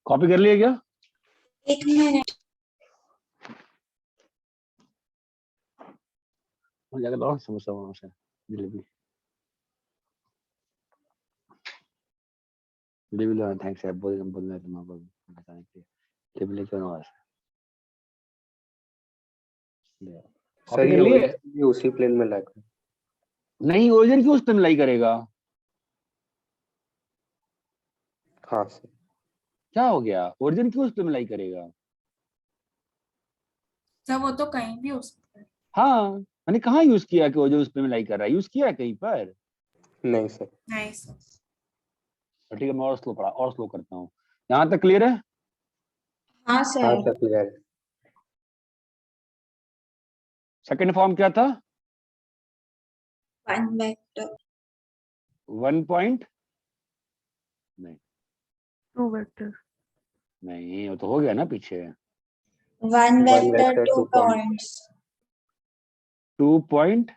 कॉपी कर लिया क्या? एक मिनट। जाकर लाओ समोसा वहां से, जलेबी जलेबी लो। थैंक्स यार, बोलने तुम्हारा बताने के लिए। जलेबी लेके आओ वहां से। सर कॉपी कर ये लिए? ओरिजिन भी उसी प्लेन में लगा। नहीं, ओरिजिन क्यों उस पे लाई करेगा? हाँ सर। क्या हो गया? ओरिजिन क्यों उस पे लाई करेगा? सर वो तो कहीं भी हो सकता है। हाँ, मैंने कहाँ यूज किया कि वो जो उस पे लाई कर रहा है, यूज किया है कहीं पर? नहीं सर। नहीं सर। तो ठीक है, मैं और स्लो करता हूँ। यहाँ तक क्लियर है? हाँ हाँ सर। सर क्लियर है। सेकंड फॉर्म क्या था? 1 वेक्टर 1 पॉइंट 2 वेक्टर। नहीं, वो तो हो गया ना पीछे। 1 vector vector, 2 2 points. Points 2 point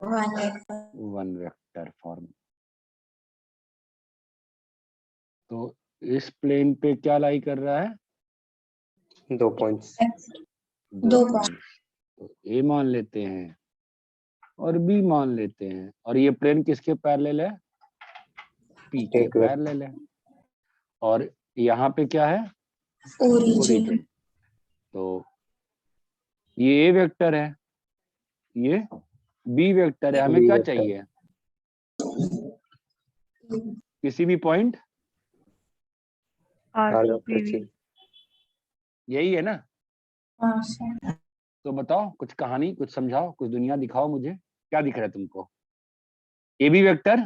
1 vector 1 vector form. तो इस प्लेन पे क्या लाई कर रहा है? 2 points. 2 points। तो ए मान लेते हैं और बी मान लेते हैं, और ये प्लेन किसके पैरेलल है? पी के एक वेक्टर। पैरेलल है। और यहाँ पे क्या है? Origin origin. तो ये ए वेक्टर है, ये बी वेक्टर है। हमें B क्या vector. चाहिए? किसी भी point R R to vector PV। चाहिए। यही है ना? हाँ सर। तो बताओ, कुछ कहानी, कुछ समझाओ, कुछ दुनिया दिखाओ मुझे। क्या दिख रहा है तुमको? A B vector,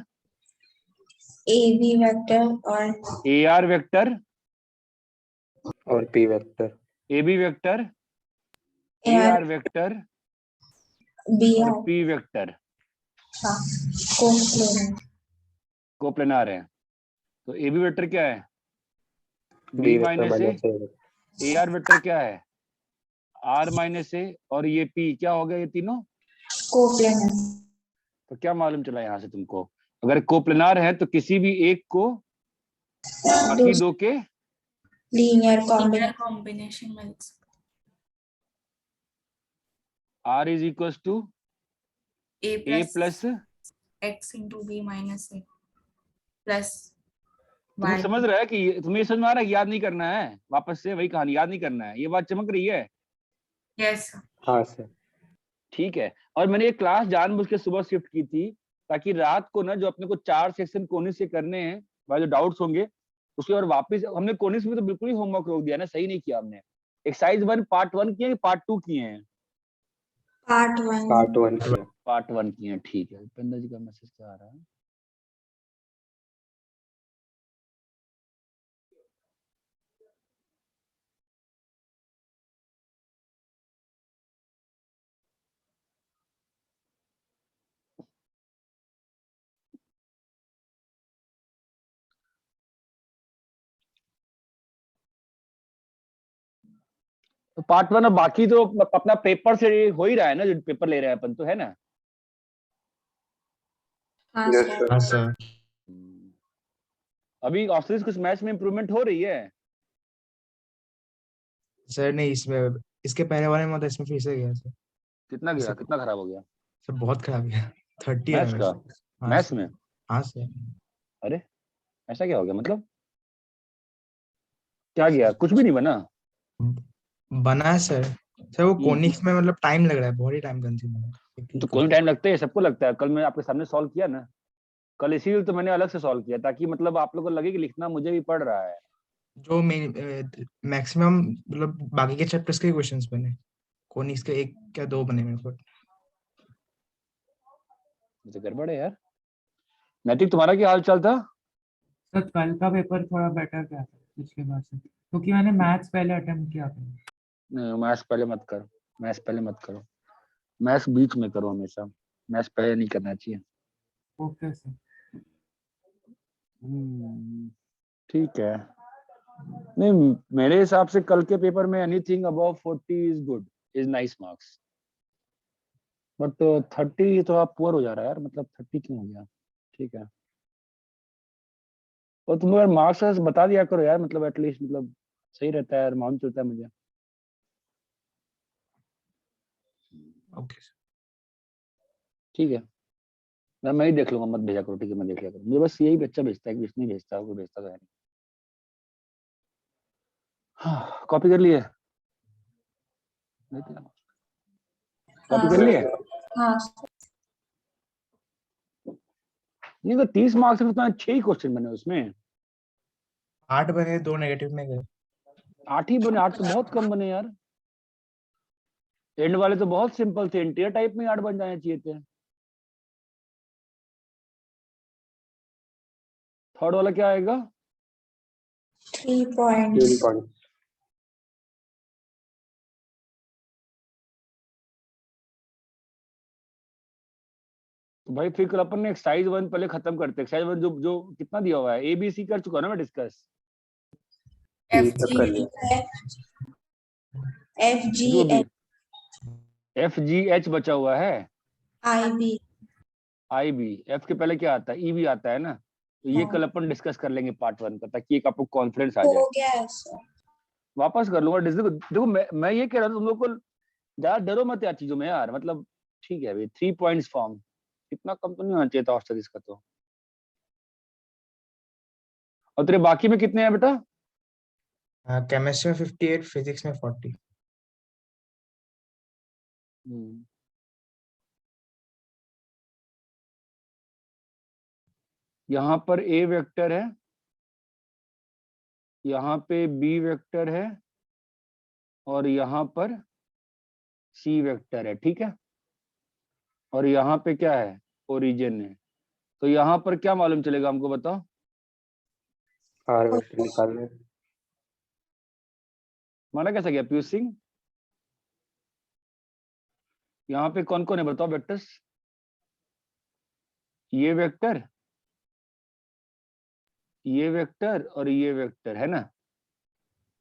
A B vector और ए आर वेक्टर, और P vector. A B vector, A AR R vector B और आर पी वेक्टर हाँ कोप्लेनर कोप्लेनार है। तो ए बी वेक्टर क्या है? B B vector minus A. minus A vector. A R vector क्या है? R minus A. और ये पी क्या हो गया? ये तीनों कोप्लेनर तो क्या मालूम चला यहाँ से तुमको? अगर कोप्लेनार है तो किसी भी एक को बाकी दो के लीनियर कॉम्बिनेशन में लिख सकते R is equal to A A plus. X into B minus A plus तुम समझ रहे हैं कि तुम्हें ये समझ में आ रहा है कि याद नहीं करना है? वापस से वही कहानी, याद नहीं करना है। ये बात चमक रही है? यस हाँ सर। ठीक है। और मैंने ये क्लास जानबूझ के सुबह शिफ्ट की थी ताकि रात को ना जो अपने को 4 सेक्शन कोनिस से करने हैं, जो डाउट्स होंगे उसके और वापस हमने कोनिस में तो बिल्कुल ही होमवर्क रोक दिया ना, सही नहीं किया हमने। एक्सरसाइज 1 पार्ट 1 किए, पार्ट 2 किए हैं? पार्ट 1 किया। पार्ट 1 किए हैं। ठीक है। उपेंद्र जी का मैसेज क्या आ रहा है? तो पार्ट 1 और बाकी तो अपना पेपर से हो ही रहा है ना, जो पेपर ले रहे हैं अपन, तो है ना? हाँ Yes, सर sir. हाँ सर। अभी ऑस्ट्रेलिया कुछ मैच में इंप्रूवमेंट हो रही है? सर नहीं, इसमें इसके पहले वाले में तो इसमें फिर से गया सर। कितना गया? कितना खराब हो गया? सर बहुत खराब गया। 30 मैच है का? हाँ मैच सर। में? हाँ सर। अरे ऐसा क्या हो गया? मतलब क्या गया? कुछ भी नहीं बना? बना है सर। सर वो कोनिक्स में मतलब टाइम लग रहा है, बहुत ही टाइम कंज्यूम है। तो कोई टाइम लगता है, सबको लगता है। कल मैं आपके सामने सॉल्व किया ना, कल इसीलिए तो मैंने अलग से सॉल्व किया ताकि मतलब आप लोगों को लगे कि लिखना मुझे भी पड़ रहा है। जो मैक्सिमम मतलब बाकी के चैप्टर्स के क्वेश्चंस बने, कोनिक्स के 1 या 2 बने मेरे को। मुझे गड़बड़ है यार। नैतिक, तुम्हारा क्या हाल चाल था? सर कल का पेपर थोड़ा बेटर गया था पिछले बार से, क्योंकि मैंने मैथ्स पहले अटेम्प्ट किया था। मैथ्स पहले मत करो, मैथ्स पहले मत करो, मैथ्स बीच में करो हमेशा, मैथ्स पहले नहीं करना चाहिए। Okay sir. ठीक है। नहीं, मेरे हिसाब से कल के पेपर में anything above 40 is good, is nice marks. But 30 तो आप पुअर हो जा रहा है यार, मतलब 30 क्यों हो गया? ठीक है। और तुम अगर मार्क्स बता दिया करो यार, मतलब एटलीस्ट मतलब सही रहता है, मालूम चलता है मुझे। Okay sir. ठीक है, मैं ही देख लूंगा, मत भेजा करो। ठीक है, मैं देख लिया करूँ। मुझे बस यही बच्चा भेजता है कि नहीं भेजता, कोई भेजता तो है नहीं। हाँ, कॉपी कर लिए? कॉपी कर लिए? हाँ नहीं तो 30 मार्क्स में तो 6 ही क्वेश्चन बने उसमें। 8 बने, 2 नेगेटिव में गए। 8 ही बने? 8 तो बहुत कम बने यार। एंड वाले तो बहुत सिंपल थे, इंटीजर टाइप में 8 बन जाने चाहिए थे। थर्ड वाला क्या आएगा? 3 3 points. पॉइंट। तो भाई फिर कल अपन ने एक्सरसाइज 1 पहले खत्म करते हैं। एक्सरसाइज 1 जो जो कितना दिया हुआ है, ABC कर चुका ना मैं डिस्कस। ठीक F है, कर लिया। F G जो भी H FGH बचा हुआ है, I B. IB। F के पहले क्या आता है? EB आता है ना। तो ये हाँ। कल अपन डिस्कस कर लेंगे पार्ट 1 का, ताकि एक आपको कॉन्फिडेंस आ हो जाए। गया है सर। वापस कर लूंगा। देखो मैं ये कह रहा था तुम लोग को, ज्यादा डरो मत यार चीजों में यार, मतलब ठीक है भाई 3 पॉइंट्स फॉर्म, इतना कम तो नहीं होना चाहिए था हॉस्टल इसका तो। और तेरे बाकी में कितने हैं बेटा? केमिस्ट्री में 58, फिजिक्स में 40। यहाँ पर A वेक्टर है, यहाँ पे B वेक्टर है, और यहाँ पर C वेक्टर है, ठीक है। और यहाँ पे क्या है? ओरिजिन है। तो यहाँ पर क्या मालूम चलेगा हमको, बताओ? आर वेक्टर निकालना है। माना कैसा गया पीयूष सिंह? यहाँ पे कौन कौन है बताओ वेक्टर्स? ये वेक्टर, ये वेक्टर और ये वेक्टर है ना।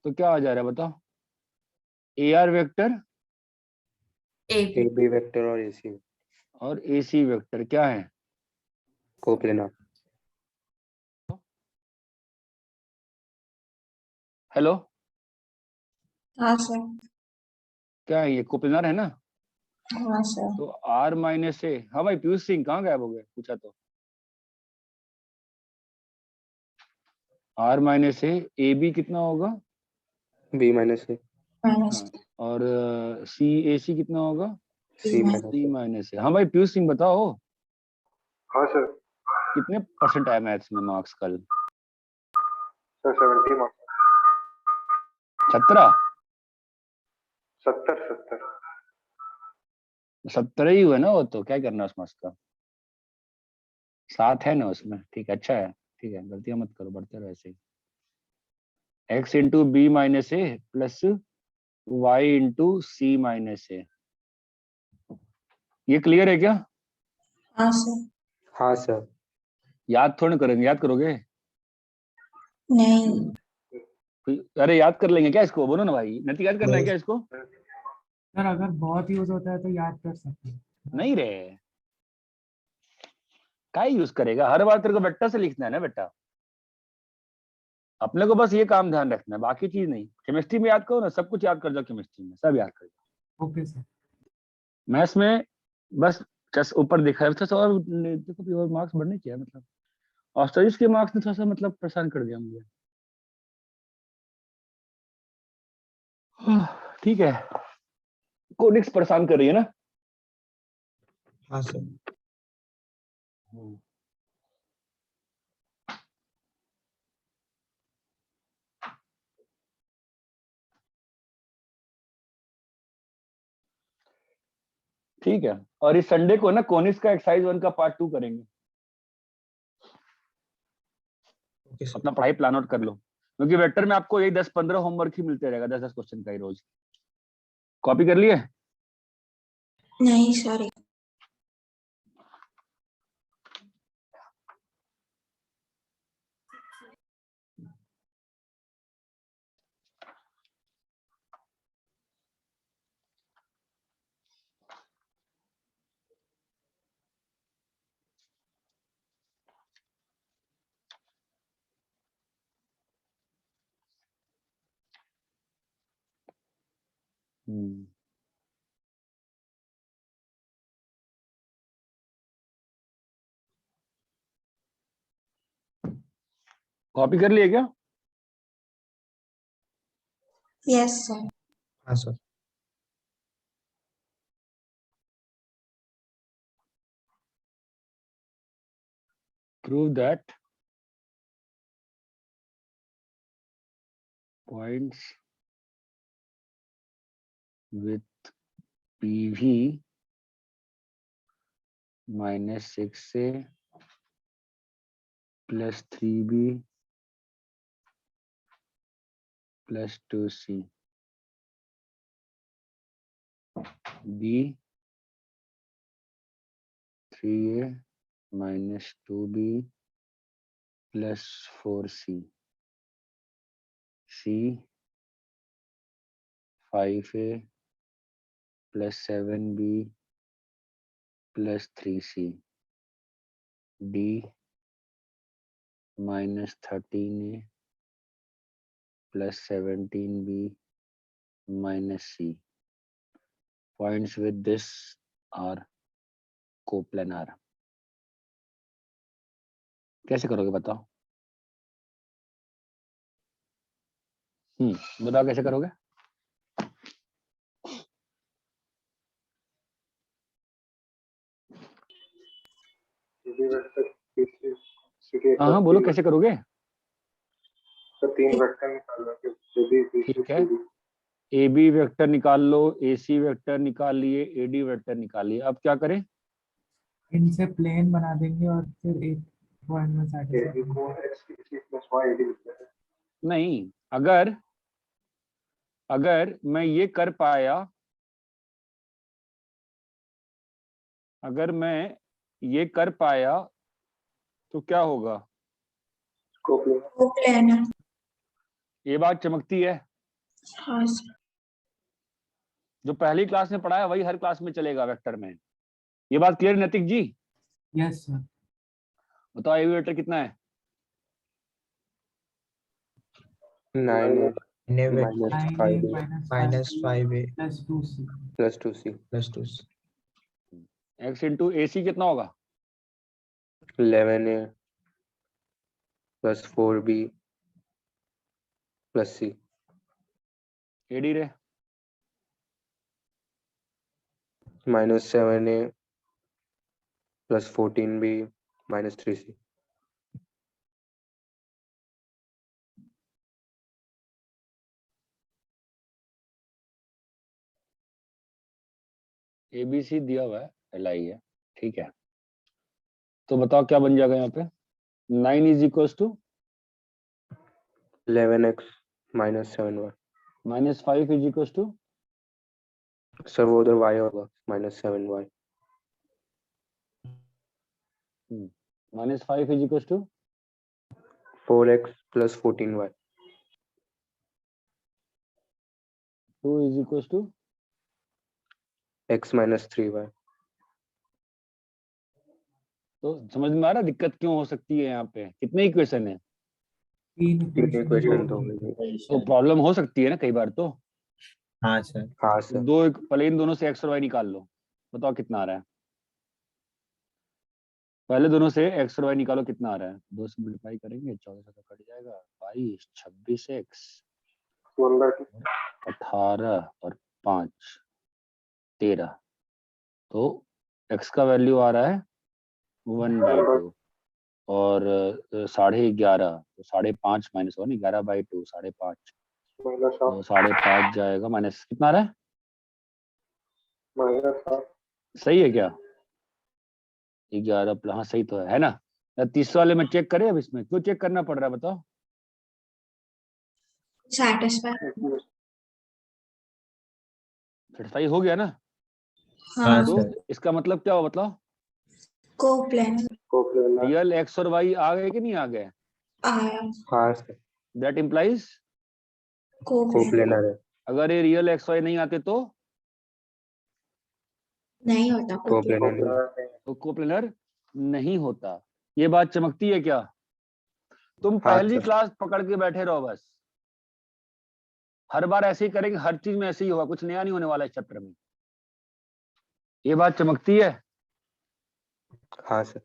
तो क्या आ जा रहा है बताओ? AR vector A AB vector और AC और AC वेक्टर क्या है? कोप्लेनार। हेलो, हाँ सर। क्या है ये? कोप्लेनार है ना। हाँ सर। तो R माइनस A। हाँ भाई पीयूष सिंह कहाँ गायब हो गए? पूछा तो। R माइनस A, AB कितना होगा? B माइनस A, माइनस हाँ, और CAC कितना होगा? C minus minus C A। Minus A। हाँ भाई पीयूष सिंह बताओ, हाँ सर। कितने परसेंट आया मैथ्स में मार्क्स कल? Sir 70 marks. 17? 70 17 ही हुआ ना वो, तो क्या करना उस मार्क्स का? 7 है ना उसमें, ठीक है, अच्छा है, ठीक है, गलतियां मत करो, बढ़ते रहो ऐसे ही। X into B minus A plus Y into C minus A। ये क्लियर है क्या? हाँ सर। हाँ सर। याद थोड़ी करेंगे, याद करोगे? नहीं। अरे याद कर लेंगे क्या इसको? बोलो ना भाई, नहीं याद करना है क्या इसको? सर अगर बहुत यूज होता है तो याद कर सकते हैं। नहीं रे, क्या यूज करेगा? हर बार तेरे को बेटा से लिखना है ना बेटा। अपने को बस ये काम ध्यान रखना है, बाकी चीज नहीं। केमिस्ट्री में याद करो ना, सब कुछ याद कर जाओ, केमिस्ट्री में सब याद कर जाओ। Okay sir. मैथ्स में बस जस्ट ऊपर दिखा है थोड़ा, और देखो भी और मार्क्स बढ़ने चाहिए, मतलब ऑस्ट्रेलिस के मार्क्स ने थोड़ा सा मतलब परेशान कर दिया मुझे। ठीक है, कोनिक्स परेशान कर रही है ना। हाँ सर। ठीक है, और इस संडे को ना कोनिक्स का एक्सरसाइज 1 का पार्ट 2 करेंगे। Okay sir. अपना पढ़ाई प्लान आउट कर लो, क्योंकि वेक्टर में आपको यही 10-15 होमवर्क ही मिलते रहेगा, 10-10 क्वेश्चन का ही रोज। कॉपी कर लिए? नहीं सॉरी। कॉपी कर लिए क्या? Yes sir. हाँ sir. Prove that points with PV -6A + 3B + 2C B 3A - 2B + 4C C 5A + 7B + 3C D -13A + 17B - C. Points with this are coplanar. कैसे करोगे बताओ? बताओ कैसे करोगे? हाँ बोलो कैसे करोगे? तो 3 वेक्टर निकाल लो ठीक है, AB वेक्टर निकाल लो, AC वेक्टर निकाल लिए, AD वेक्टर निकाल लिए। अब क्या करें? इनसे प्लेन बना देंगे और फिर एक पॉइंट में सेटिस्फाई नहीं, अगर मैं ये कर पाया, तो क्या होगा? कोप्लेनर। ये बात चमकती है। हाँ सर। जो पहली क्लास में पढ़ाया वही हर क्लास में चलेगा वेक्टर में। ये बात clear Naitik ji? Yes sir. बताओ AB वेक्टर कितना है? 9A -5A + 2C + 2C + 2C X into AC कितना होगा? 11A + 4B + C AD रे -7A + 14B - 3C ABC दिया हुआ है, LI है, ठीक है। तो बताओ क्या बन जाएगा यहाँ पे? 9 = 11x - 7y -5 = सर वो उधर y होगा -7y -5 = 4x + 14y 2 = x - 3y तो समझ में आ रहा दिक्कत क्यों हो सकती है? यहाँ पे कितने इक्वेशन है? 3 तीन इक्वेशन तो इक्वेशन। होंगे। तो प्रॉब्लम हो सकती है ना कई बार। तो हाँ सर। हाँ सर पहले इन दोनों से x और y निकाल लो, बताओ कितना आ रहा है। पहले दोनों से x और y निकालो, कितना आ रहा है? 2 से मल्टीप्लाई करेंगे, 14 से तो कट जाएगा, 22 26x 18 और 5 13। तो x का वैल्यू आ रहा है 1/2 और 11.5, तो 5.5 - 1 11/2 5.5, तो 5.5 जाएगा माइनस कितना आ रहा है? सही है क्या? 11 हाँ सही तो है ना? या तीसरे वाले में चेक करें? अब इसमें क्यों चेक करना पड़ रहा है बताओ? सेटिस्फाई हो गया ना? हाँ तो इसका मतलब क्या हो बताओ? कोप्लेनर रियल x और y आ गए कि नहीं आ गए? आया। हाँ sir that implies coplanar coplanar है अगर ये रियल x y नहीं आते तो नहीं होता कोप्लेनर तो कोप्लेनर नहीं होता। ये बात चमकती है क्या? तुम हाँ पहली सर क्लास पकड़ के बैठे रहो बस। हर बार ऐसे ही करेंगे, हर चीज में ऐसे ही होगा, कुछ नया नहीं होने वाला इस चैप्टर में। ये बात चमकती है? हाँ सर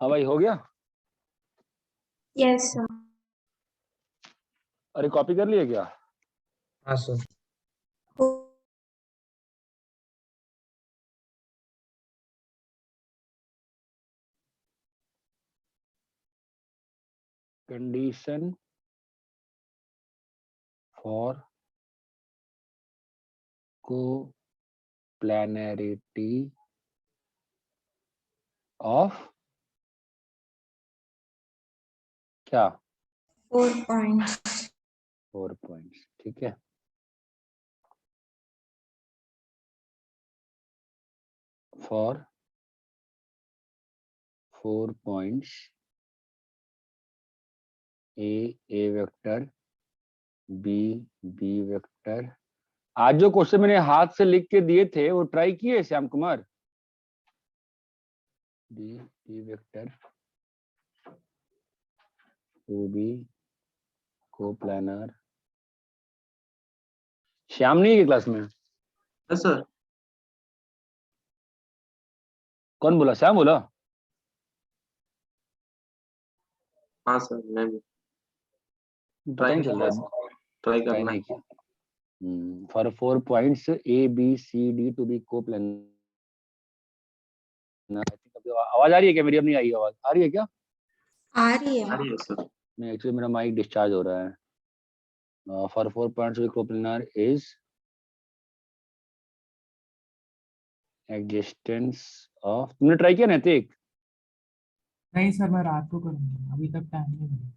हाँ भाई हो गया। Yes sir. अरे कॉपी कर लिए क्या? हाँ sir. Condition for coplanarity of क्या? 4 पॉइंट्स। 4 पॉइंट्स, ठीक है। For 4 points A vector B vector. आज जो क्वेश्चन मैंने हाथ से लिख के दिए थे वो ट्राई किए Shyam Kumar? B vector to be coplanar. Shyam नहीं है क्लास में? Yes sir. कौन बोला? श्याम बोला? हाँ सर मैं भी पता नहीं चल रहा है। ट्राई ट्राई करना नहीं किया। For 4 points A B C D to be coplanar. आवाज आ रही है क्या मेरी? अब नहीं आई आवाज? आ रही है क्या? आ रही है। है सर। नहीं, एक्चुअली मेरा माइक डिस्चार्ज हो रहा है। For 4 points be coplanar is existence of. तुमने ट्राई किया नैतिक? नहीं सर, मैं रात को करूँगा, अभी तक टाइम नहीं मिला।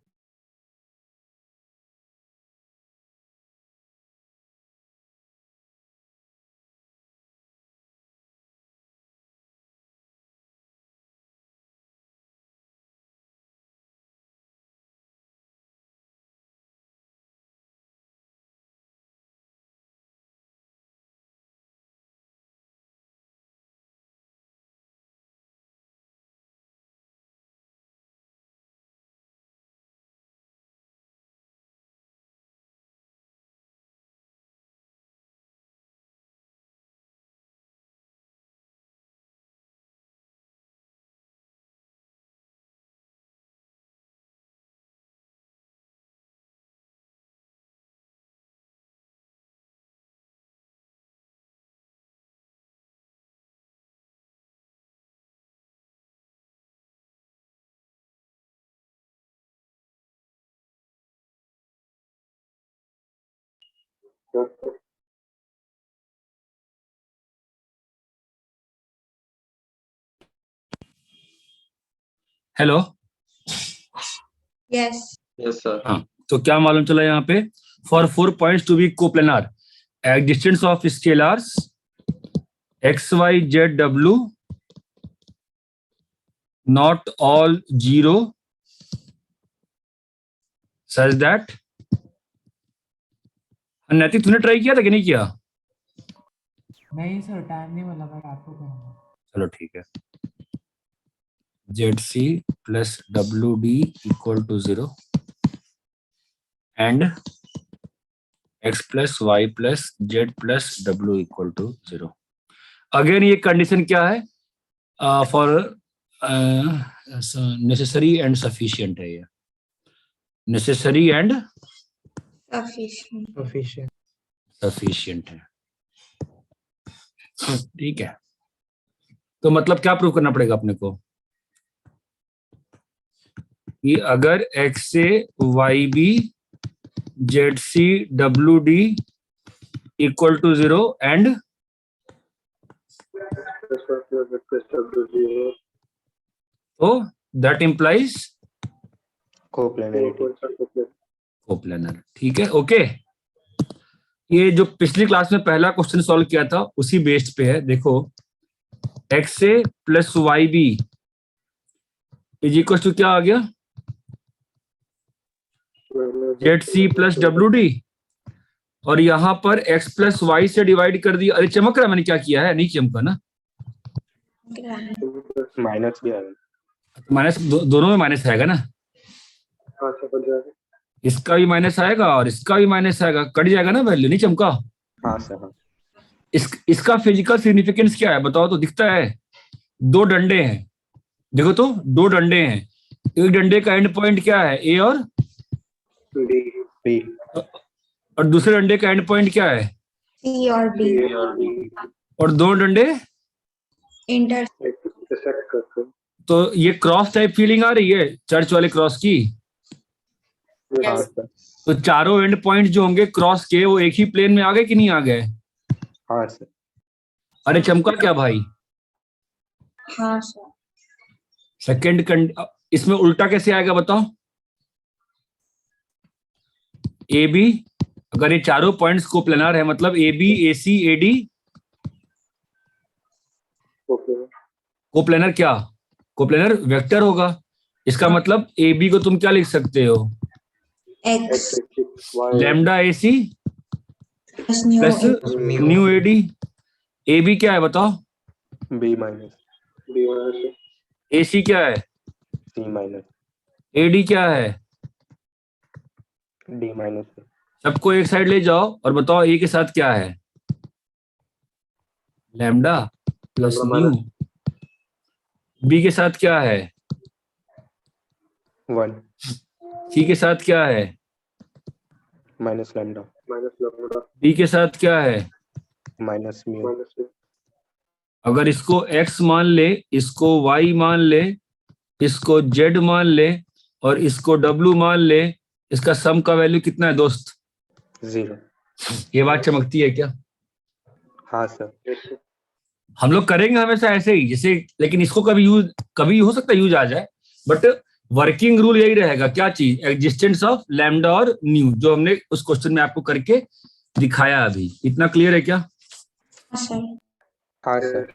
हेलो। यस। Yes sir. हाँ, तो क्या मालूम चला यहाँ पे? For 4 points to be coplanar distance of scalars X Y Z W not all zero such that. Naitik तूने ट्राई किया था कि नहीं किया? नहीं सर, टाइम नहीं मिला, मैं रात को करूँगा। चलो ठीक है। Z C plus W D equal to 0 and X plus Y plus Z plus W equal to 0। Again ये कंडीशन क्या है? फॉर नेसेसरी एंड सफिशिएंट है। ये नेसेसरी एंड सफिशिएंट। सफिशिएंट है, ठीक है। तो मतलब क्या प्रूव करना पड़ेगा अपने को? कि अगर एक्स से Y B Z C W D equal to 0 and तो दैट इंप्लाइज कोप्लानर। ठीक है, ओके। ये जो पिछली क्लास में पहला क्वेश्चन सॉल्व किया था उसी बेस्ड पे है। देखो X A plus Y B is equal to क्या आ गया? Z C plus W D, और यहाँ पर x प्लस वाई से डिवाइड कर दिया। अरे चमक रहा, मैंने क्या किया है? नहीं चमका ना? माइनस भी आएगा। माइनस दोनों में माइनस आएगा ना? इसका भी माइनस आएगा और इसका भी माइनस आएगा, कट जाएगा ना वैल्यू। नहीं चमका? हाँ सर। हाँ। इसका फिजिकल सिग्निफिकेंस क्या है बताओ तो? दिखता है 2 डंडे हैं, देखो तो दो डंडे हैं, एक डंडे का एंड पॉइंट क्या है, ए और डी बी और दूसरे डंडे का एंड पॉइंट क्या है, सी और डी और दोनों डंडे इंटरसेक्ट करते हैं। तो ये क्रॉस टाइप फीलिंग आ रही है चर्च वाले क्रॉस की। हाँ सर। तो चारों एंड पॉइंट जो होंगे क्रॉस के वो एक ही प्लेन में आ गए कि नहीं आ गए? हाँ सर। अरे चमका क्या भाई? हाँ सर। सेकंड इसमें उल्टा कैसे आएगा बताओ? ए बी, अगर ये चारों पॉइंट्स कोप्लेनर है मतलब A B A C A D okay coplanar क्या? कोप्लेनर वेक्टर होगा। इसका मतलब ए बी को तुम क्या लिख सकते हो? X lambda A C plus mu plus mu A D. A B क्या है बताओ? B minus D minus A C क्या है? सी माइनस ए डी क्या है? D minus. सबको एक साइड ले जाओ और बताओ ए के साथ क्या है? Lambda plus new. बी के साथ क्या है? 1 सी के साथ क्या है? माइनस लैम्डा डी के साथ क्या है? Minus mu. अगर इसको x मान ले, इसको y मान ले, इसको z मान ले और इसको w मान ले, इसका सम का वैल्यू कितना है दोस्त? 0। ये बात चमकती है क्या? हाँ सर। हम लोग करेंगे हमेशा ऐसे ही जैसे, लेकिन इसको कभी हो सकता है यूज आ जाए, बट वर्किंग रूल यही रहेगा। क्या चीज? एग्जिस्टेंस ऑफ लैम्डा और न्यू, जो हमने उस क्वेश्चन में आपको करके दिखाया अभी। इतना क्लियर है क्या? हाँ सर। हाँ सर।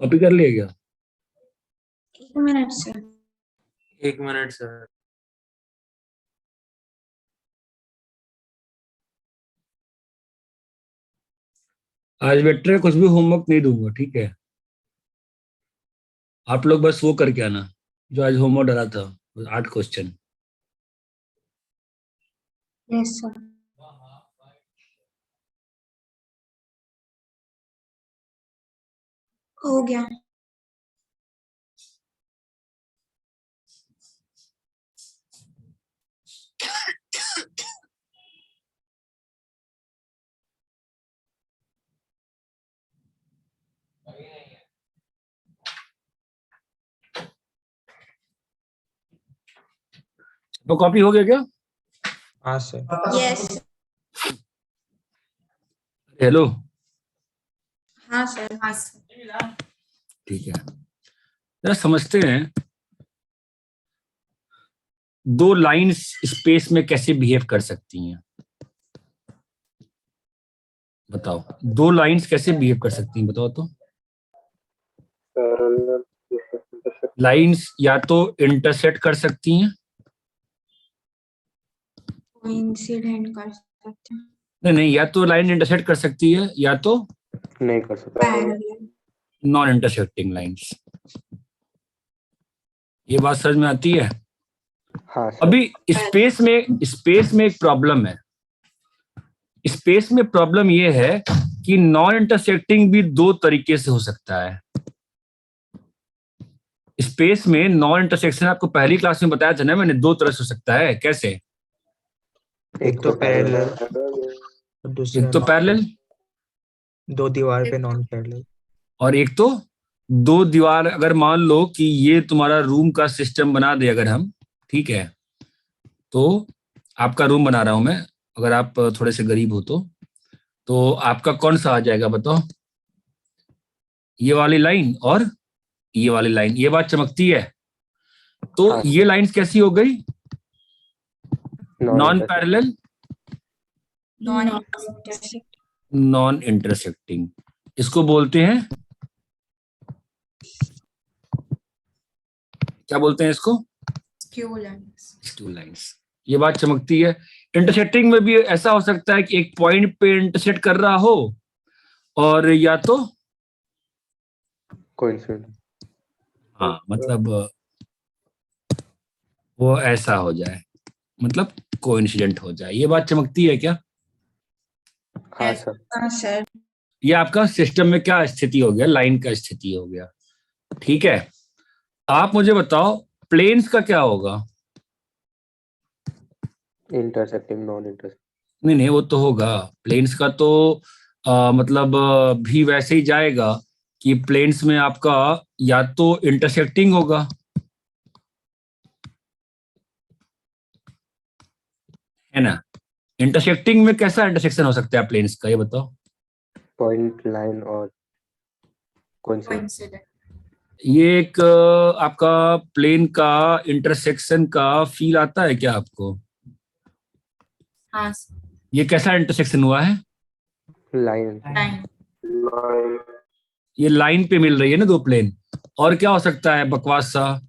कॉपी कर लिया क्या? 1 मिनट सर। 1 minute sir. आज बेटर है, कुछ भी होमवर्क नहीं दूंगा, ठीक है? आप लोग बस वो करके आना जो आज होमवर्क डाला था, 8 क्वेश्चन। Yes sir. हो गया। तो कॉपी हो गया क्या? हाँ सर। यस। हेलो, हाँ सर। हाँ सर। ठीक है, जरा समझते हैं दो लाइंस स्पेस में कैसे बिहेव कर सकती हैं। बताओ दो लाइंस कैसे बिहेव कर सकती हैं, बताओ तो। पैरेलल इंटरसेक्ट लाइंस या तो इंटरसेक्ट कर सकती हैं, कोइंसिडेंट कर सकते हैं, नहीं नहीं, या तो लाइन इंटरसेक्ट कर सकती है या तो नहीं कर सकते। पैरेलल। Non intersecting lines. ये बात समझ में आती है? हाँ सर। अभी स्पेस में एक प्रॉब्लम है। स्पेस में प्रॉब्लम ये है कि नॉन इंटरसेक्टिंग भी दो तरीके से हो सकता है। स्पेस में नॉन इंटरसेक्शन आपको पहली क्लास में बताया था ना मैंने, दो तरह से हो सकता है। कैसे? एक तो पैरेलल और एक दूसरा तो पैरेलल दो दीवार पे नॉन पैरेलल। और एक तो दो दीवार। अगर मान लो कि ये तुम्हारा रूम का सिस्टम बना दे अगर हम, ठीक है, तो आपका रूम बना रहा हूं मैं, अगर आप थोड़े से गरीब हो तो आपका कौन सा आ जाएगा बताओ? ये वाली लाइन और ये वाली लाइन। ये बात चमकती है? तो हाँ ये लाइंस कैसी हो गई? Non non intersect. Parallel, non intersect, non intersecting. इसको बोलते हैं, क्या बोलते हैं इसको? Skew lines. Skew lines. ये बात चमकती है। इंटरसेक्टिंग में भी ऐसा हो सकता है कि एक पॉइंट पे इंटरसेक्ट कर रहा हो, और या तो कोइंसिडेंट। हाँ मतलब वो ऐसा हो जाए, मतलब कोइंसिडेंट हो जाए। ये बात चमकती है क्या? हाँ सर। हाँ सर। ये आपका सिस्टम में क्या स्थिति हो गया? लाइन का स्थिति हो गया। ठीक है, आप मुझे बताओ प्लेन्स का क्या होगा? Intersecting non intersect. नहीं नहीं, वो तो होगा। प्लेन्स का तो मतलब भी वैसे ही जाएगा कि प्लेन्स में आपका या तो इंटरसेक्टिंग होगा, है ना? इंटरसेक्टिंग में कैसा इंटरसेक्शन हो सकता है प्लेन्स का, ये बताओ। पॉइंट लाइन और कोइंसिडेंट। ये एक आपका प्लेन का इंटरसेक्शन का फील आता है क्या आपको? हाँ ये कैसा इंटरसेक्शन हुआ है? लाइन। लाइन ये लाइन पे मिल रही है ना दो प्लेन। और क्या हो सकता है बकवास सा?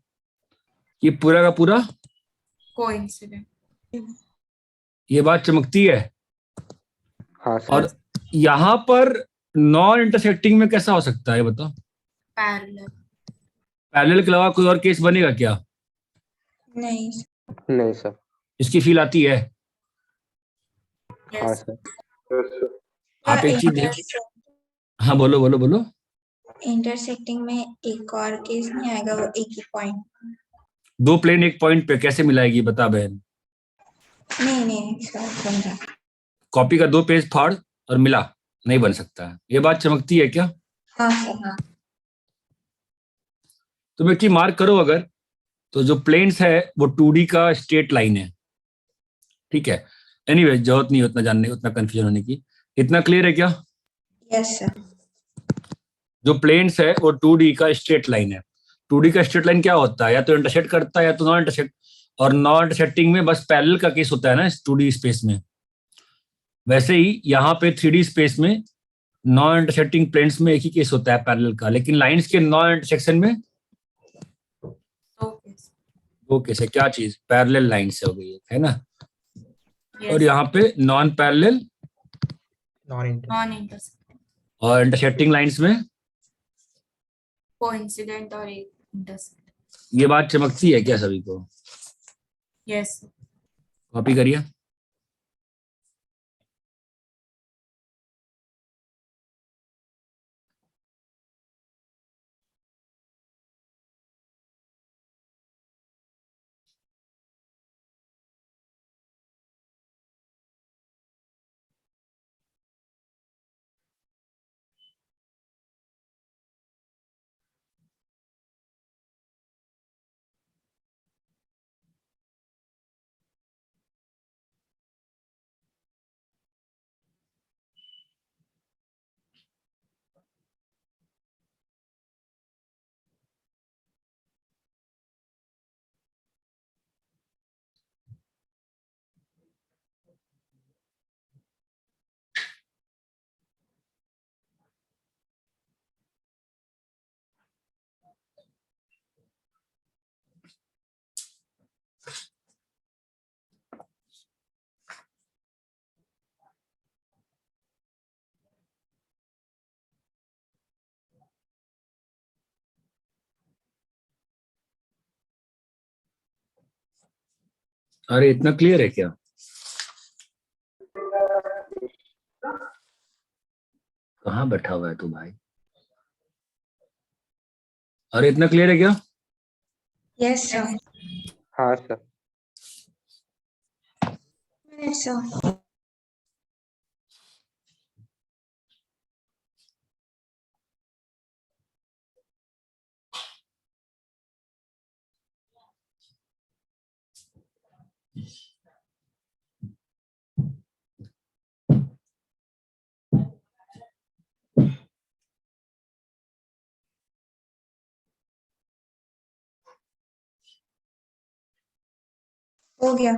ये पूरा का पूरा कोइंसिडेंट। ये बात चमकती है। हाँ और सर। यहां पर नॉन इंटरसेक्टिंग में कैसा हो सकता है बताओ? पैरेलल। पैरेलल के अलावा कोई और केस बनेगा क्या? नहीं। नहीं सर। इसकी फील आती है? हाँ सर। Yes sir. आप एक चीज देखो। हाँ बोलो बोलो बोलो। इंटरसेक्टिंग में एक और केस नहीं आएगा, वो एक ही पॉइंट। दो प्लेन एक पॉइंट पे कैसे मिलाएगी बता बहन? नहीं सर, समझा। कॉपी का दो पेज फाड़ और मिला, नहीं बन सकता है। ये बात चमकती है क्या? हाँ सर। हाँ। तुम एक चीज मार्क करो अगर, तो जो प्लेन्स है वो 2D का स्ट्रेट लाइन है, ठीक है। एनीवे जरूरत नहीं उतना जानने, उतना कंफ्यूजन होने की। इतना क्लियर है क्या? Yes sir. जो प्लेन्स है वो 2D का स्ट्रेट लाइन है। 2D का स्ट्रेट लाइन क्या होता है? या तो इंटरसेक्ट करता है या तो नॉन इंटरसेक्ट। और नॉन इंटरसेक्टिंग में बस पैरेलल का केस होता है ना 2D स्पेस में। वैसे ही यहाँ पे 3D स्पेस में नॉन इंटरसेक्टिंग प्लेन्स में एक ही केस होता है पैरेलल का, लेकिन लाइंस के नॉन इंटरसेक्शन में दो केस है। क्या चीज? पैरेलल लाइन से हो गई है ना? और यहाँ पे नॉन पैरेलल नॉन इंटरसेक्टिंग। और इंटरसेक्टिंग लाइंस में कोइंसिडेंट और एक इंटरसेक्ट। ये बात चमकती है क्या सभी को? यस। कॉपी करिए। अरे इतना क्लियर है क्या? कहाँ बैठा हुआ है तू भाई? अरे इतना क्लियर है क्या? Yes sir. हाँ सर। Yes sir. हो गया।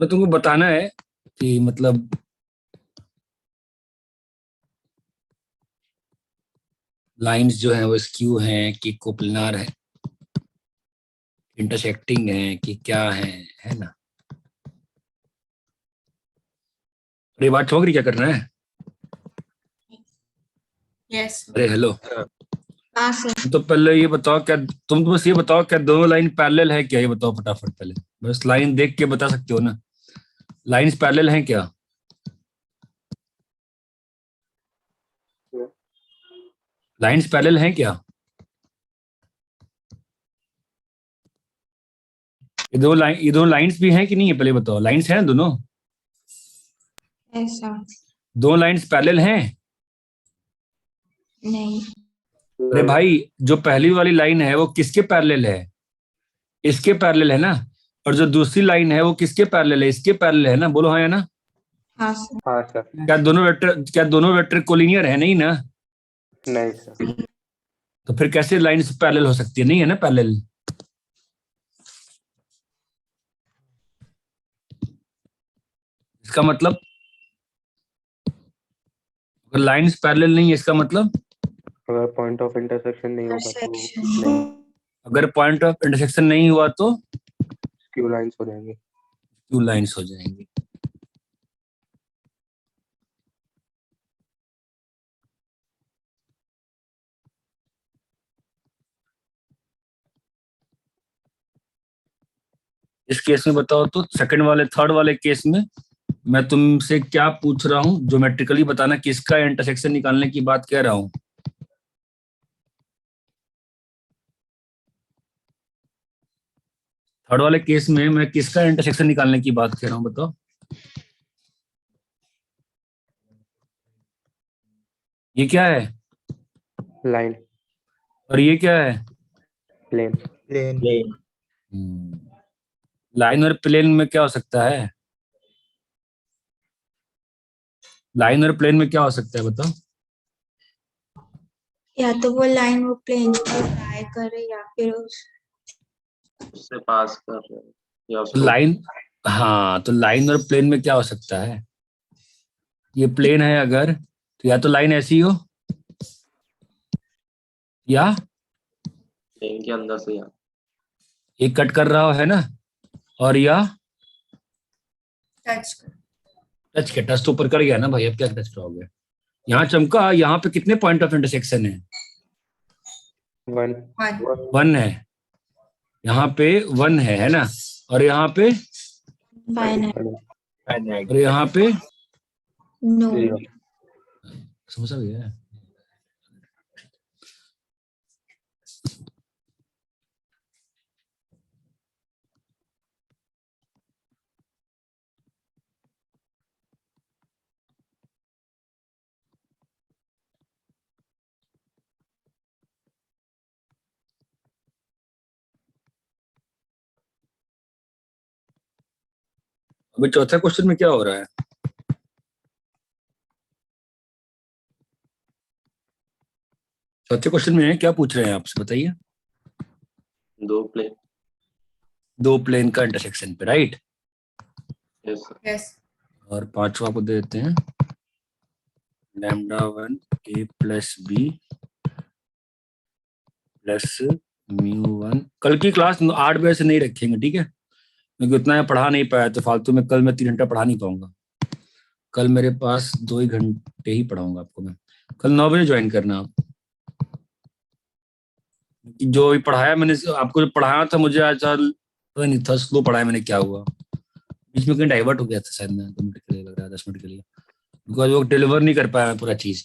तो तुमको बताना है कि मतलब लाइंस जो हैं वो स्क्यू हैं कि कोप्लनार है, इंटरसेक्टिंग है कि क्या है ना? अरे बात ठोक रही, क्या करना है? यस। अरे हेलो, हाँ सर। तो पहले ये बताओ, क्या तुम तो बस ये बताओ क्या दोनों लाइन पैरेलल है क्या? ये बताओ फटाफट पहले, बस लाइन देख के बता सकते हो ना, लाइंस पैरेलल हैं क्या? लाइंस पैरेलल हैं क्या? ये दो लाइंस भी हैं कि नहीं है, पहले बताओ। लाइंस हैं दोनों? Yes sir. दो लाइंस पैरेलल हैं? नहीं। अरे भाई, जो पहली वाली लाइन है वो किसके पैरेलल है? इसके पैरेलल है ना। और जो दूसरी लाइन है वो किसके पैरेलल है? इसके पैरेलल है ना। बोलो हाँ या ना? हाँ सर। हाँ सर। क्या दोनों वेक्टर कोलिनियर है? नहीं ना। नहीं सर। तो फिर कैसे लाइंस पैरेलल हो सकती है? नहीं है ना पैरेलल। इसका मतलब अगर लाइंस पैरेलल नहीं है, इसका मतलब अगर पॉइंट ऑफ इंटरसेक्शन नहीं होगा तो इंटरसेक्शन। नहीं, अगर पॉइंट ऑफ इंटरसेक्शन नहीं हुआ तो स्क्यू लाइंस हो जाएंगे। टू लाइंस हो जाएंगी। इस केस में बताओ तो, सेकंड वाले थर्ड वाले केस में मैं तुमसे क्या पूछ रहा हूं, ज्योमेट्रिकली बताना किसका इंटरसेक्शन निकालने की बात कह रहा हूं। थर्ड वाले केस में मैं किसका इंटरसेक्शन निकालने की बात कर रहा हूं, बताओ। ये क्या है? लाइन। और ये क्या है? प्लेन। प्लेन। लाइन और प्लेन में क्या हो सकता है? लाइन और प्लेन में क्या हो सकता है, बताओ। या तो वो लाइन वो प्लेन को ट्राई करे या फिर उससे पास कर रहे हैं या तो उसको लाइन, हाँ, तो लाइन और प्लेन में क्या हो सकता है? ये प्लेन है अगर, तो या तो लाइन ऐसी हो या प्लेन के अंदर से या एक कट कर रहा हो, है ना, और या टच कर। टच के, टच तो ऊपर कर गया ना भाई, अब क्या टच करोगे? यहाँ चमका, यहाँ पे कितने पॉइंट ऑफ इंटरसेक्शन है? 1। 1 है। यहाँ पे 1 है ना, और यहाँ पे, बाइनरी। और यहाँ पे नो। समझ गया। अभी चौथा क्वेश्चन में क्या हो रहा है? चौथे क्वेश्चन में क्या पूछ रहे हैं आपसे, बताइए। दो प्लेन का इंटरसेक्शन पे, राइट। Yes sir. यस और पांचवा को दे देते हैं λ1 a प्लस बी प्लस μ1। कल की क्लास 8 बजे से नहीं रखेंगे, ठीक है, क्योंकि उतना मैं पढ़ा नहीं पाया तो फालतू में कल मैं 3 घंटा पढ़ा नहीं पाऊंगा। कल मेरे पास 2 ही घंटे ही पढ़ाऊंगा आपको मैं। कल 9 बजे ज्वाइन करना आप। जो भी पढ़ाया मैंने आपको, जो पढ़ाया था मुझे आज पता नहीं था, स्लो पढ़ाया मैंने, क्या हुआ बीच में कहीं डाइवर्ट हो गया था शायद मैं 2 मिनट के लिए, लग रहा है 10 मिनट के लिए, बिकॉज वो डिलीवर नहीं कर पाया मैं पूरा चीज,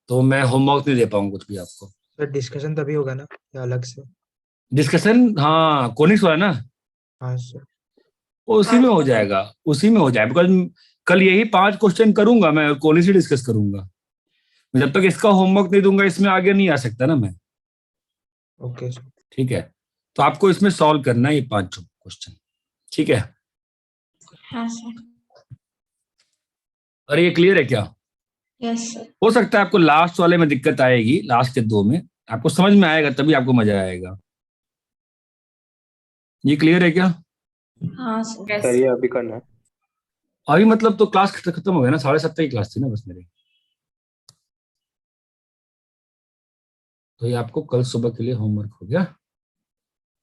तो मैं होमवर्क नहीं दे पाऊंगा कुछ भी आपको। सर डिस्कशन तभी होगा ना या अलग से? डिस्कशन, हाँ कोनिक्स वाला ना, हाँ सर। वो उसी में हो जाएगा, उसी में हो जाएगा, बिकॉज कल यही 5 क्वेश्चन करूंगा मैं, कोनिक्स ही डिस्कस करूंगा। जब तक इसका होमवर्क नहीं दूंगा इसमें आगे नहीं आ सकता ना मैं। Okay sir. ठीक है, तो आपको इसमें सॉल्व करना है ये 5 क्वेश्चन, ठीक है। हाँ सर। अरे ये क्लियर है क्या? Yes sir. हो सकता है आपको लास्ट वाले में दिक्कत आएगी, लास्ट के 2 में आपको समझ में आएगा, तभी आपको मजा आएगा। ये क्लियर है क्या? हाँ सर। सर ये अभी करना है? अभी मतलब तो क्लास खत्म हो गया ना, 7:30 की क्लास थी ना बस मेरी, तो ये आपको कल सुबह के लिए होमवर्क हो गया,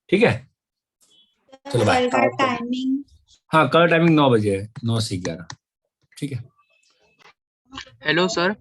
ठीक है। चलो बाय। कल का टाइमिंग? हाँ कल टाइमिंग 9 बजे है, 9 से 11, ठीक है। Hello sir.